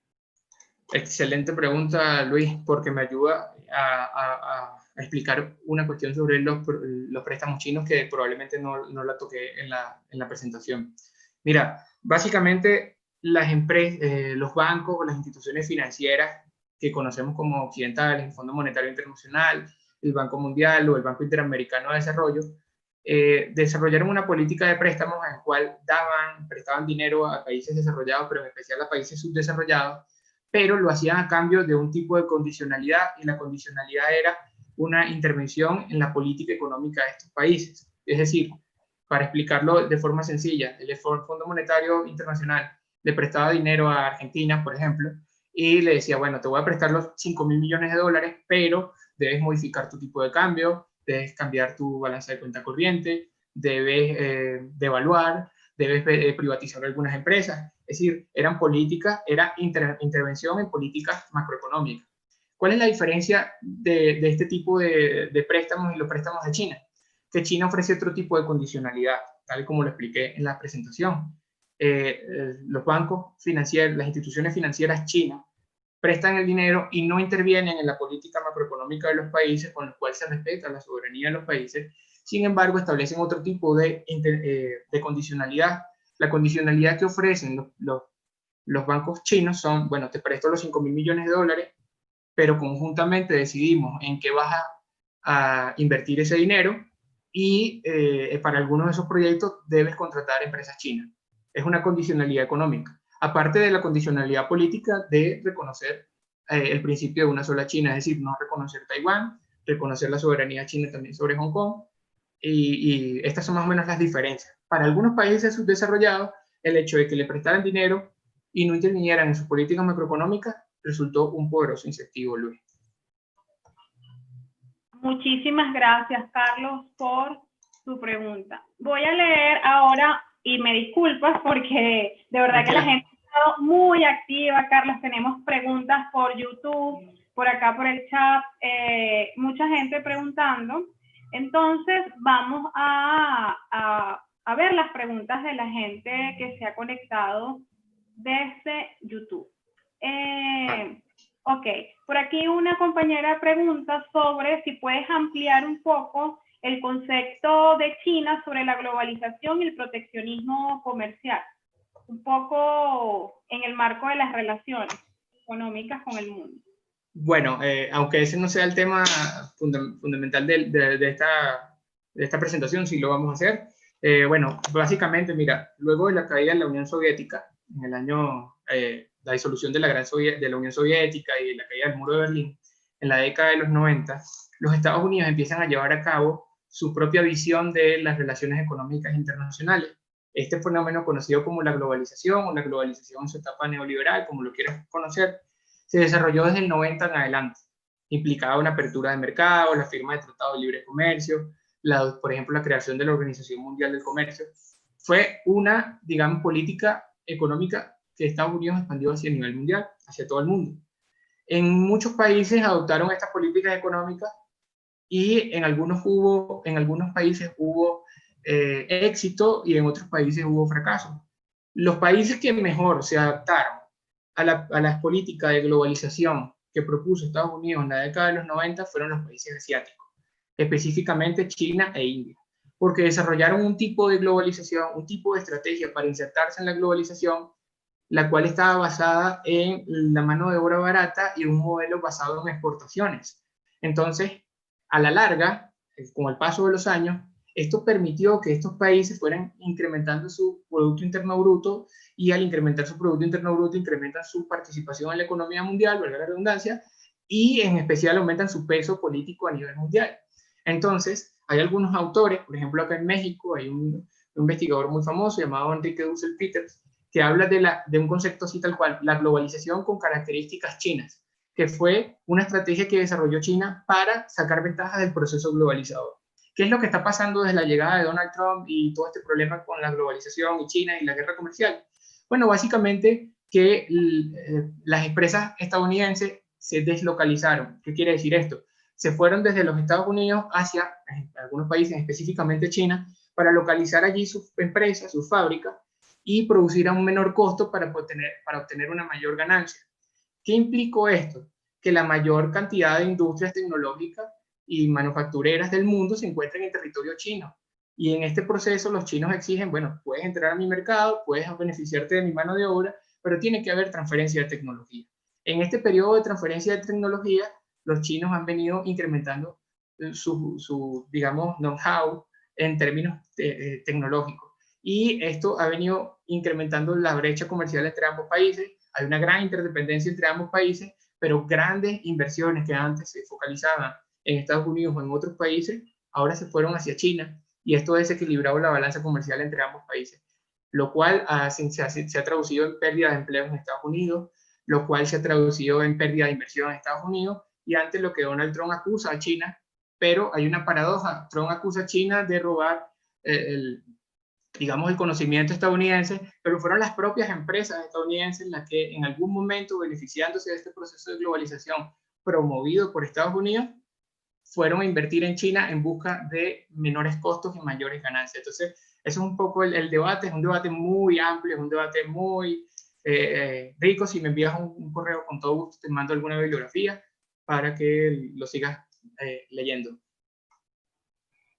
Excelente pregunta, Luis, porque me ayuda a explicar una cuestión sobre los préstamos chinos que probablemente no la toqué en la presentación. Mira, básicamente las empresas, los bancos o las instituciones financieras que conocemos como occidentales, el Fondo Monetario Internacional, el Banco Mundial o el Banco Interamericano de Desarrollo, desarrollaron una política de préstamos en la cual prestaban dinero a países desarrollados, pero en especial a países subdesarrollados, pero lo hacían a cambio de un tipo de condicionalidad, y la condicionalidad era una intervención en la política económica de estos países. Es decir, para explicarlo de forma sencilla, el Fondo Monetario Internacional le prestaba dinero a Argentina, por ejemplo, y le decía, bueno, te voy a prestar los 5.000 millones de dólares, pero debes modificar tu tipo de cambio, debes cambiar tu balanza de cuenta corriente, debes devaluar, debes privatizar algunas empresas. Es decir, eran políticas, era intervención en políticas macroeconómicas. ¿Cuál es la diferencia de este tipo de préstamos y los préstamos de China? Que China ofrece otro tipo de condicionalidad, tal como lo expliqué en la presentación. Los bancos financieros, las instituciones financieras chinas, prestan el dinero y no intervienen en la política macroeconómica de los países, con lo cual se respeta la soberanía de los países. Sin embargo, establecen otro tipo de condicionalidad. La condicionalidad que ofrecen los bancos chinos son, bueno, te presto los 5.000 millones de dólares, pero conjuntamente decidimos en qué vas a invertir ese dinero y para algunos de esos proyectos debes contratar empresas chinas. Es una condicionalidad económica. Aparte de la condicionalidad política de reconocer el principio de una sola China, es decir, no reconocer Taiwán, reconocer la soberanía china también sobre Hong Kong, y estas son más o menos las diferencias. Para algunos países subdesarrollados, el hecho de que le prestaran dinero y no intervinieran en sus políticas macroeconómicas resultó un poderoso incentivo, Luis. Muchísimas gracias, Carlos, por tu pregunta. Voy a leer ahora, y me disculpas porque de verdad que la gente ha estado muy activa, Carlos. Tenemos preguntas por YouTube, por acá por el chat, mucha gente preguntando. Entonces, vamos a ver las preguntas de la gente que se ha conectado desde YouTube. Ok, por aquí una compañera pregunta sobre si puedes ampliar un poco el concepto de China sobre la globalización y el proteccionismo comercial, un poco en el marco de las relaciones económicas con el mundo. Bueno, aunque ese no sea el tema fundamental de esta presentación, sí lo vamos a hacer. Bueno, básicamente, mira, luego de la caída de la Unión Soviética, en el año, la disolución de de la Unión Soviética y la caída del muro de Berlín, en la década de los 90, los Estados Unidos empiezan a llevar a cabo su propia visión de las relaciones económicas internacionales. Este fenómeno conocido como la globalización, o la globalización en su etapa neoliberal, como lo quieras conocer, se desarrolló desde el 90 en adelante. Implicaba una apertura de mercado, la firma de tratados de libre comercio, por ejemplo, la creación de la Organización Mundial del Comercio. Fue una, digamos, política económica que Estados Unidos expandió hacia el nivel mundial, hacia todo el mundo. En muchos países adoptaron estas políticas económicas y en algunos países hubo éxito y en otros países hubo fracaso. Los países que mejor se adaptaron a las políticas de globalización que propuso Estados Unidos en la década de los 90 fueron los países asiáticos, específicamente China e India, porque desarrollaron un tipo de globalización, un tipo de estrategia para insertarse en la globalización, la cual estaba basada en la mano de obra barata y un modelo basado en exportaciones. Entonces, a la larga, con el paso de los años, esto permitió que estos países fueran incrementando su Producto Interno Bruto, y al incrementar su Producto Interno Bruto incrementan su participación en la economía mundial, valga la redundancia, y en especial aumentan su peso político a nivel mundial. Entonces, hay algunos autores, por ejemplo acá en México hay un investigador muy famoso llamado Enrique Dussel Peters, que habla de un concepto así tal cual, la globalización con características chinas, que fue una estrategia que desarrolló China para sacar ventajas del proceso globalizador. ¿Qué es lo que está pasando desde la llegada de Donald Trump y todo este problema con la globalización y China y la guerra comercial? Bueno, básicamente que las empresas estadounidenses se deslocalizaron. ¿Qué quiere decir esto? Se fueron desde los Estados Unidos hacia algunos países, específicamente China, para localizar allí sus empresas, sus fábricas, y producir a un menor costo para obtener una mayor ganancia. ¿Qué implicó esto? Que la mayor cantidad de industrias tecnológicas y manufactureras del mundo se encuentran en territorio chino. Y en este proceso los chinos exigen, bueno, puedes entrar a mi mercado, puedes beneficiarte de mi mano de obra, pero tiene que haber transferencia de tecnología. En este periodo de transferencia de tecnología, los chinos han venido incrementando su digamos, know-how en términos tecnológicos. Y esto ha venido incrementando la brecha comercial entre ambos países. Hay una gran interdependencia entre ambos países, pero grandes inversiones que antes se focalizaban en Estados Unidos o en otros países, ahora se fueron hacia China, y esto ha desequilibrado la balanza comercial entre ambos países, lo cual se ha traducido en pérdida de empleos en Estados Unidos, lo cual se ha traducido en pérdida de inversión en Estados Unidos, y antes lo que Donald Trump acusa a China, pero hay una paradoja. Trump acusa a China de robar digamos, el conocimiento estadounidense, pero fueron las propias empresas estadounidenses las que en algún momento, beneficiándose de este proceso de globalización promovido por Estados Unidos, fueron a invertir en China en busca de menores costos y mayores ganancias. Entonces, eso es un poco el debate, es un debate muy amplio, es un debate muy rico. Si me envías un correo, con todo gusto te mando alguna bibliografía para que lo sigas leyendo.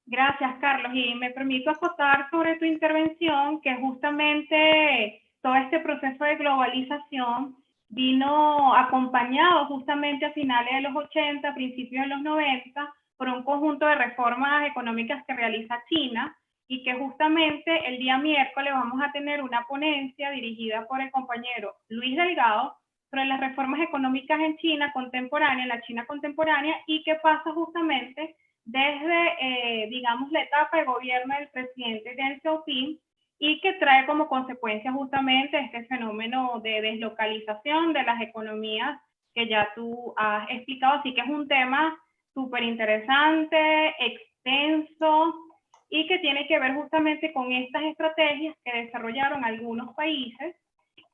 Gracias, Carlos. Y me permito acotar sobre tu intervención que justamente todo este proceso de globalización vino acompañado justamente a finales de los 80, principios de los 90, por un conjunto de reformas económicas que realiza China, y que justamente el día miércoles vamos a tener una ponencia dirigida por el compañero Luis Delgado sobre las reformas económicas en China contemporánea, en la China contemporánea, y qué pasa justamente desde, digamos, la etapa de gobierno del presidente Deng Xiaoping, y que trae como consecuencia justamente este fenómeno de deslocalización de las economías que ya tú has explicado. Así que es un tema súper interesante, extenso, y que tiene que ver justamente con estas estrategias que desarrollaron algunos países,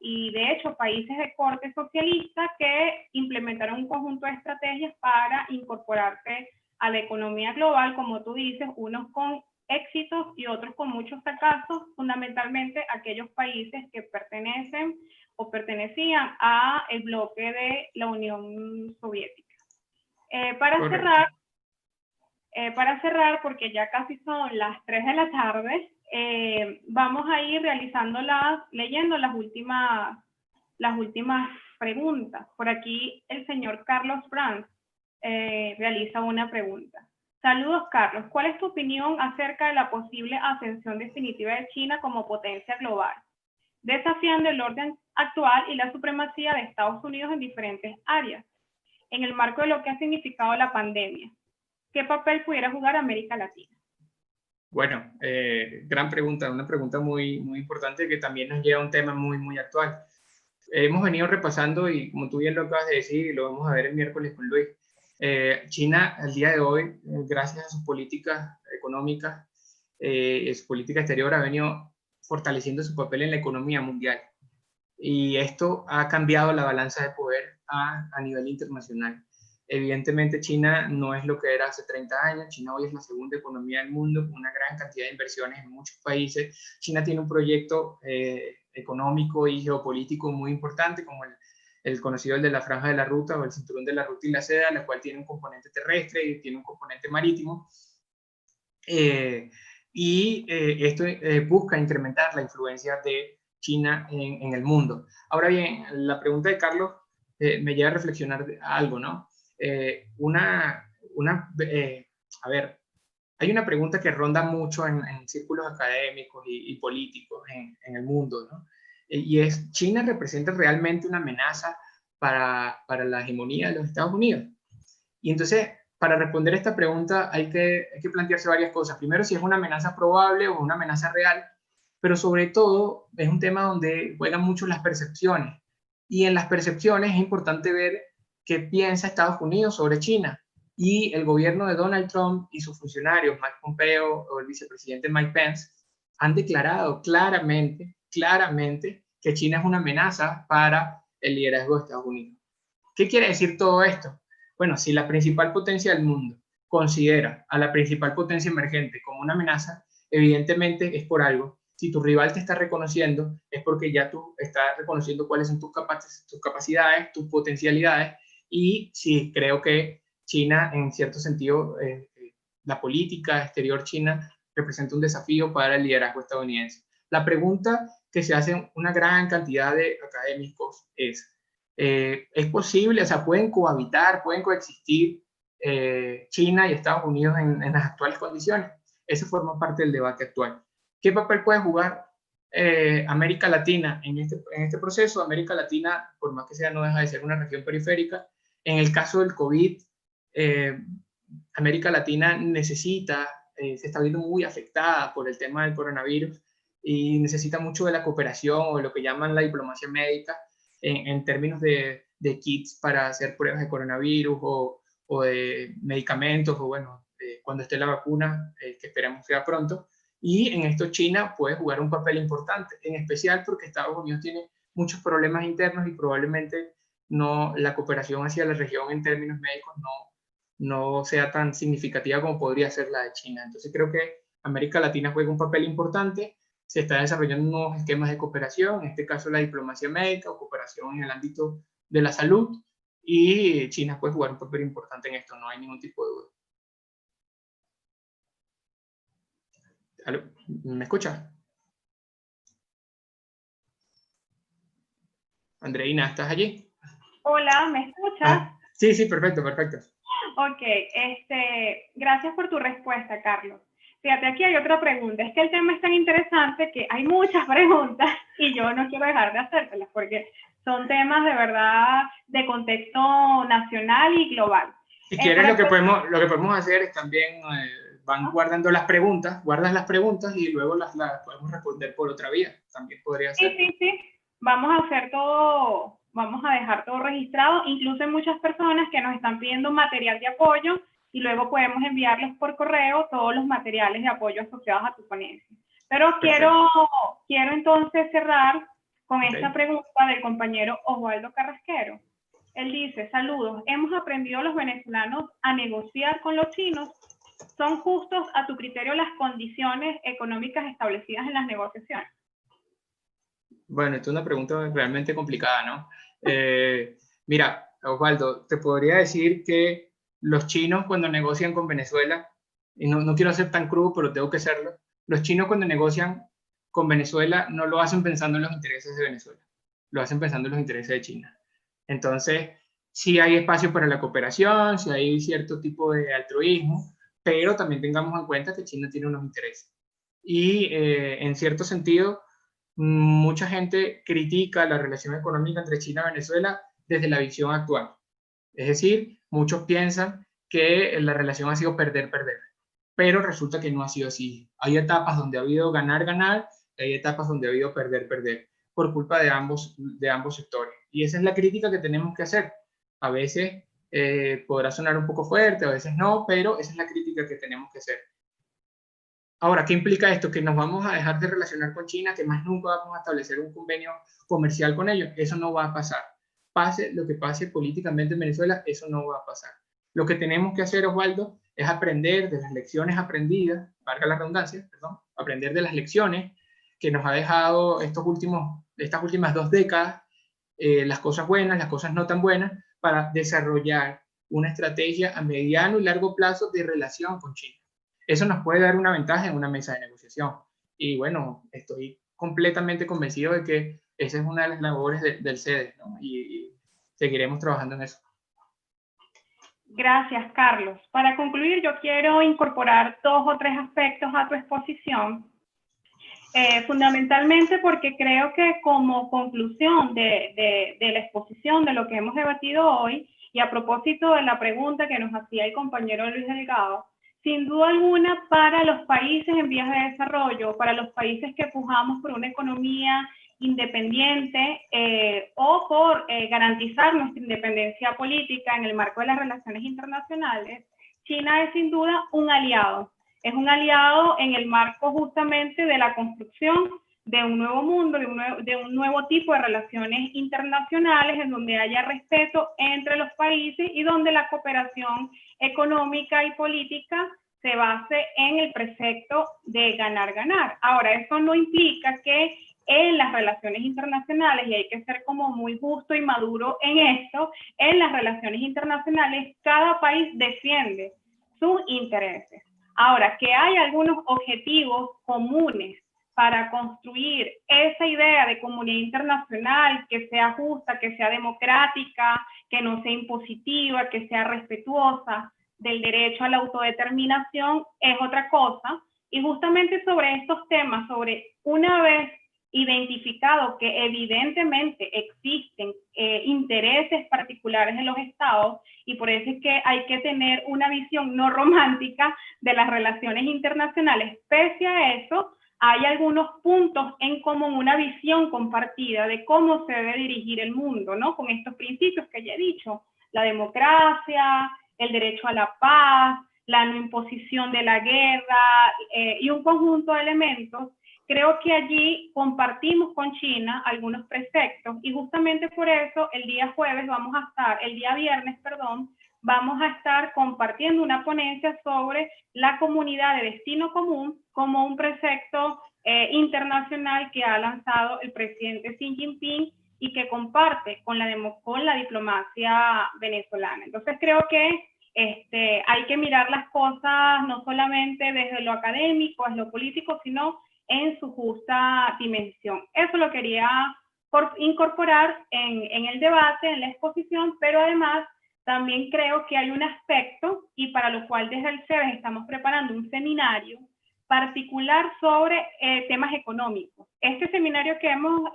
y de hecho países de corte socialista, que implementaron un conjunto de estrategias para incorporarse a la economía global, como tú dices, unos con éxitos y otros con muchos fracasos, fundamentalmente aquellos países que pertenecen o pertenecían a el bloque de la Unión Soviética. Para cerrar, porque ya casi son las 3 de la tarde, vamos a ir leyendo las últimas preguntas. Por aquí el señor Carlos Brandt realiza una pregunta. Saludos, Carlos. ¿Cuál es tu opinión acerca de la posible ascensión definitiva de China como potencia global, desafiando el orden actual y la supremacía de Estados Unidos en diferentes áreas, en el marco de lo que ha significado la pandemia? ¿Qué papel pudiera jugar América Latina? Bueno, gran pregunta, una pregunta muy, muy importante que también nos lleva a un tema muy, muy actual. Hemos venido repasando, y como tú bien lo acabas de decir, y lo vamos a ver el miércoles con Luis, China al día de hoy, gracias a sus políticas económicas, su política exterior, ha venido fortaleciendo su papel en la economía mundial. Y esto ha cambiado la balanza de poder a nivel internacional. Evidentemente China no es lo que era hace 30 años. China hoy es la segunda economía del mundo, con una gran cantidad de inversiones en muchos países. China tiene un proyecto económico y geopolítico muy importante, como el conocido el de la Franja de la Ruta o el Cinturón de la Ruta y la Seda, la cual tiene un componente terrestre y tiene un componente marítimo. Esto busca incrementar la influencia de China en el mundo. Ahora bien, la pregunta de Carlos me lleva a reflexionar algo, ¿no? A ver, hay una pregunta que ronda mucho en círculos académicos y políticos en el mundo, ¿no? Y es, ¿China representa realmente una amenaza para la hegemonía de los Estados Unidos? Y entonces, para responder esta pregunta hay que plantearse varias cosas. Primero, si es una amenaza probable o una amenaza real, pero sobre todo es un tema donde juegan mucho las percepciones. Y en las percepciones es importante ver qué piensa Estados Unidos sobre China. Y el gobierno de Donald Trump y sus funcionarios, Mike Pompeo o el vicepresidente Mike Pence, han declarado claramente que China es una amenaza para el liderazgo de Estados Unidos. ¿Qué quiere decir todo esto? Bueno, si la principal potencia del mundo considera a la principal potencia emergente como una amenaza, evidentemente es por algo. Si tu rival te está reconociendo, es porque ya tú estás reconociendo cuáles son tus capacidades, tus potencialidades, y sí, creo que China, en cierto sentido, la política exterior china representa un desafío para el liderazgo estadounidense. La pregunta que se hace una gran cantidad de académicos es posible, o sea, pueden cohabitar, pueden coexistir China y Estados Unidos en las actuales condiciones. Eso forma parte del debate actual. ¿Qué papel puede jugar América Latina en este proceso? América Latina, por más que sea, no deja de ser una región periférica. En el caso del COVID, América Latina se está viendo muy afectada por el tema del coronavirus y necesita mucho de la cooperación o de lo que llaman la diplomacia médica en términos de kits para hacer pruebas de coronavirus o de medicamentos, o bueno, cuando esté la vacuna, que esperemos sea pronto. Y en esto China puede jugar un papel importante, en especial porque Estados Unidos tiene muchos problemas internos y probablemente la cooperación hacia la región en términos médicos no sea tan significativa como podría ser la de China. Entonces creo que América Latina juega un papel importante. Se están desarrollando nuevos esquemas de cooperación, en este caso la diplomacia médica o cooperación en el ámbito de la salud, y China puede jugar un papel importante en esto, no hay ningún tipo de duda. ¿Aló? ¿Me escucha? Andreina, ¿estás allí? Hola, ¿me escuchas? Sí, perfecto, perfecto. Ok, gracias por tu respuesta, Carlos. Fíjate, aquí hay otra pregunta. Es que el tema es tan interesante que hay muchas preguntas y yo no quiero dejar de hacértelas porque son temas de verdad de contexto nacional y global. Si quieres, lo que podemos hacer es también guardando las preguntas, guardas las preguntas y luego las podemos responder por otra vía. También podría ser. Sí. Vamos a hacer todo, vamos a dejar todo registrado. Incluso hay muchas personas que nos están pidiendo material de apoyo y luego podemos enviarles por correo todos los materiales de apoyo asociados a tu ponencia. Pero quiero entonces cerrar con esta pregunta del compañero Osvaldo Carrasquero. Él dice, saludos, ¿hemos aprendido los venezolanos a negociar con los chinos? ¿Son justos a tu criterio las condiciones económicas establecidas en las negociaciones? Bueno, esta es una pregunta realmente complicada, ¿no? Mira, Osvaldo, te podría decir que los chinos cuando negocian con Venezuela, y no quiero ser tan crudo, pero tengo que serlo, los chinos cuando negocian con Venezuela no lo hacen pensando en los intereses de Venezuela, lo hacen pensando en los intereses de China. Entonces, sí hay espacio para la cooperación, sí hay cierto tipo de altruismo, pero también tengamos en cuenta que China tiene unos intereses. Y en cierto sentido, mucha gente critica la relación económica entre China y Venezuela desde la visión actual. Es decir, muchos piensan que la relación ha sido perder-perder, pero resulta que no ha sido así. Hay etapas donde ha habido ganar-ganar, y hay etapas donde ha habido perder-perder, por culpa de ambos sectores. Y esa es la crítica que tenemos que hacer. A veces podrá sonar un poco fuerte, a veces no, pero esa es la crítica que tenemos que hacer. Ahora, ¿qué implica esto? ¿Que nos vamos a dejar de relacionar con China, que más nunca vamos a establecer un convenio comercial con ellos? Eso no va a pasar. Pase lo que pase políticamente en Venezuela, eso no va a pasar. Lo que tenemos que hacer, Osvaldo, es aprender de las lecciones aprendidas, valga la redundancia, perdón, aprender de las lecciones que nos ha dejado estas últimas 2 décadas, las cosas buenas, las cosas no tan buenas, para desarrollar una estrategia a mediano y largo plazo de relación con China. Eso nos puede dar una ventaja en una mesa de negociación. Y bueno, estoy completamente convencido de que esa es una de las labores del CEDES, ¿no? Y seguiremos trabajando en eso. Gracias, Carlos. Para concluir, yo quiero incorporar 2 o 3 aspectos a tu exposición, fundamentalmente porque creo que como conclusión de la exposición, de lo que hemos debatido hoy, y a propósito de la pregunta que nos hacía el compañero Luis Delgado, sin duda alguna, para los países en vías de desarrollo, para los países que pujamos por una economía independiente o por garantizar nuestra independencia política en el marco de las relaciones internacionales, China es sin duda un aliado. Es un aliado en el marco justamente de la construcción de un nuevo mundo, de un nuevo tipo de relaciones internacionales en donde haya respeto entre los países y donde la cooperación económica y política se base en el precepto de ganar-ganar. Ahora, eso no implica que en las relaciones internacionales, y hay que ser como muy justo y maduro en esto, en las relaciones internacionales cada país defiende sus intereses. Ahora, que hay algunos objetivos comunes para construir esa idea de comunidad internacional que sea justa, que sea democrática, que no sea impositiva, que sea respetuosa del derecho a la autodeterminación, es otra cosa. Y justamente sobre estos temas, sobre una vez identificado que evidentemente existen intereses particulares en los estados, y por eso es que hay que tener una visión no romántica de las relaciones internacionales. Pese a eso, hay algunos puntos en común, una visión compartida de cómo se debe dirigir el mundo, ¿no? Con estos principios que ya he dicho, la democracia, el derecho a la paz, la no imposición de la guerra y un conjunto de elementos. Creo que allí compartimos con China algunos preceptos y justamente por eso el día viernes, vamos a estar compartiendo una ponencia sobre la comunidad de destino común como un precepto internacional que ha lanzado el presidente Xi Jinping y que comparte con la diplomacia venezolana. Entonces creo que hay que mirar las cosas no solamente desde lo académico, desde lo político, sino en su justa dimensión. Eso lo quería incorporar en el debate, en la exposición, pero además también creo que hay un aspecto, y para lo cual desde el CEDES estamos preparando un seminario particular sobre temas económicos. Este seminario que hemos,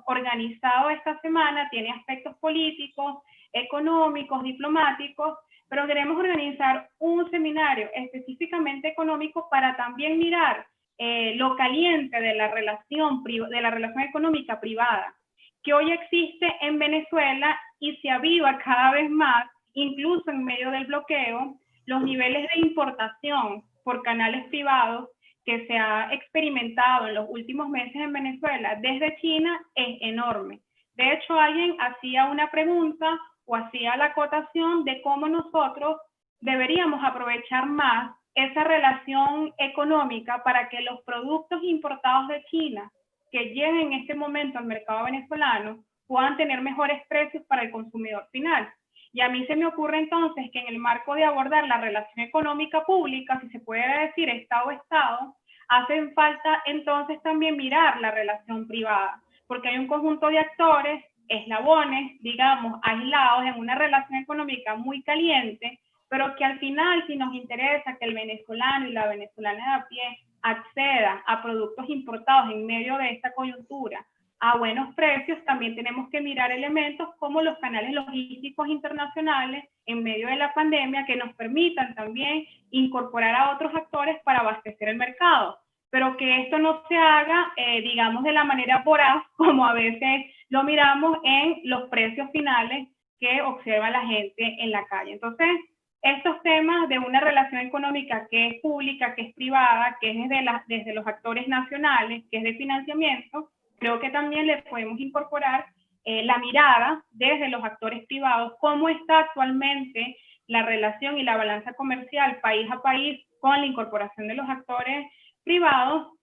organizado esta semana tiene aspectos políticos, económicos, diplomáticos, pero queremos organizar un seminario específicamente económico para también mirar lo caliente de la relación económica privada que hoy existe en Venezuela y se aviva cada vez más, incluso en medio del bloqueo, los niveles de importación por canales privados que se ha experimentado en los últimos meses en Venezuela desde China es enorme. De hecho, alguien hacía una pregunta o hacía la acotación de cómo nosotros deberíamos aprovechar más esa relación económica para que los productos importados de China que lleguen en este momento al mercado venezolano puedan tener mejores precios para el consumidor final. Y a mí se me ocurre entonces que en el marco de abordar la relación económica pública, si se puede decir Estado-Estado, hacen falta entonces también mirar la relación privada, porque hay un conjunto de actores, eslabones, digamos, aislados en una relación económica muy caliente, pero que al final, si nos interesa que el venezolano y la venezolana de a pie acceda a productos importados en medio de esta coyuntura a buenos precios, también tenemos que mirar elementos como los canales logísticos internacionales en medio de la pandemia que nos permitan también incorporar a otros actores para abastecer el mercado, pero que esto no se haga, digamos, de la manera voraz, como a veces lo miramos en los precios finales que observa la gente en la calle. Entonces, estos temas de una relación económica que es pública, que es privada, que es desde los actores nacionales, que es de financiamiento, creo que también le podemos incorporar la mirada desde los actores privados, cómo está actualmente la relación y la balanza comercial país a país con la incorporación de los actores privados.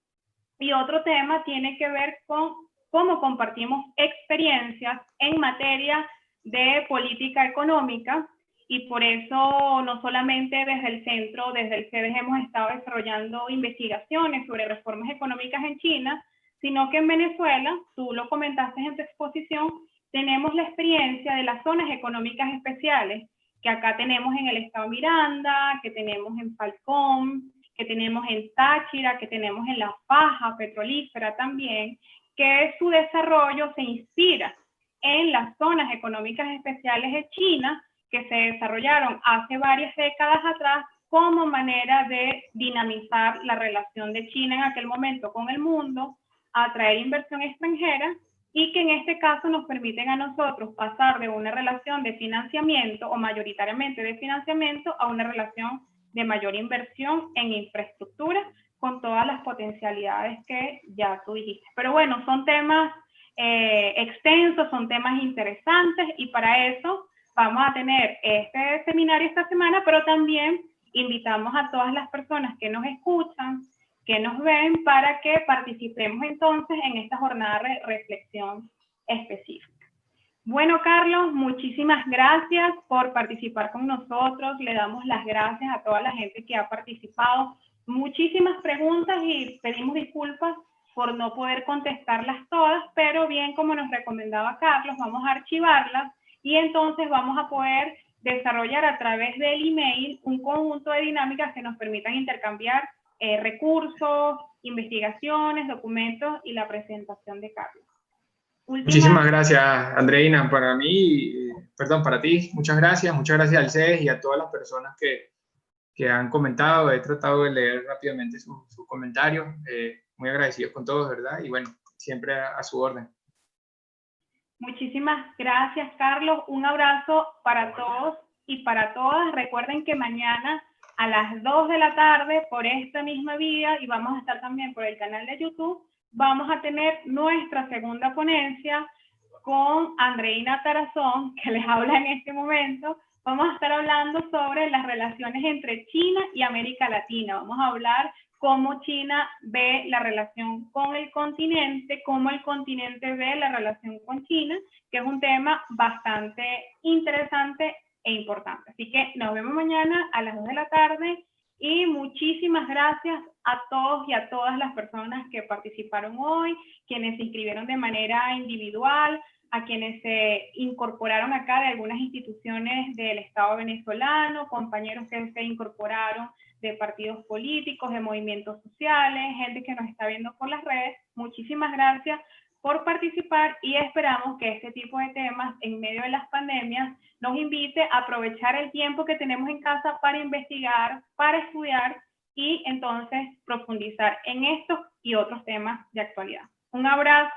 Y otro tema tiene que ver con cómo compartimos experiencias en materia de política económica, y por eso no solamente desde el centro, desde el CEDES hemos estado desarrollando investigaciones sobre reformas económicas en China, sino que en Venezuela, tú lo comentaste en tu exposición, tenemos la experiencia de las zonas económicas especiales, que acá tenemos en el estado Miranda, que tenemos en Falcón, que tenemos en Táchira, que tenemos en La Faja petrolífera también, que su desarrollo se inspira en las zonas económicas especiales de China, que se desarrollaron hace varias décadas atrás como manera de dinamizar la relación de China en aquel momento con el mundo, atraer inversión extranjera, y que en este caso nos permiten a nosotros pasar de una relación de financiamiento o mayoritariamente de financiamiento a una relación de mayor inversión en infraestructura con todas las potencialidades que ya tú dijiste. Pero bueno, son temas extensos, son temas interesantes, y para eso vamos a tener este seminario esta semana, pero también invitamos a todas las personas que nos escuchan, que nos ven, para que participemos entonces en esta jornada de reflexión específica. Bueno, Carlos, muchísimas gracias por participar con nosotros. Le damos las gracias a toda la gente que ha participado. Muchísimas preguntas y pedimos disculpas por no poder contestarlas todas, pero bien, como nos recomendaba Carlos, vamos a archivarlas y entonces vamos a poder desarrollar a través del email un conjunto de dinámicas que nos permitan intercambiar recursos, investigaciones, documentos y la presentación de Carlos. Muchísimas gracias, Andreina. Para ti, muchas gracias al CEDES y a todas las personas que han comentado. He tratado de leer rápidamente sus comentarios. Muy agradecidos con todos, ¿verdad? Y bueno, siempre a su orden. Muchísimas gracias, Carlos. Un abrazo para todos y para todas. Recuerden que mañana a las 2 de la tarde por esta misma vía, y vamos a estar también por el canal de YouTube, vamos a tener nuestra segunda ponencia con Andreina Tarazón, que les habla en este momento. Vamos a estar hablando sobre las relaciones entre China y América Latina. Vamos a hablar cómo China ve la relación con el continente, cómo el continente ve la relación con China, que es un tema bastante interesante e importante. Así que nos vemos mañana a las 2 de la tarde y muchísimas gracias a todos y a todas las personas que participaron hoy, quienes se inscribieron de manera individual, a quienes se incorporaron acá de algunas instituciones del Estado venezolano, compañeros que se incorporaron de partidos políticos, de movimientos sociales, gente que nos está viendo por las redes. Muchísimas gracias por participar y esperamos que este tipo de temas en medio de las pandemias nos invite a aprovechar el tiempo que tenemos en casa para investigar, para estudiar y entonces profundizar en estos y otros temas de actualidad. Un abrazo.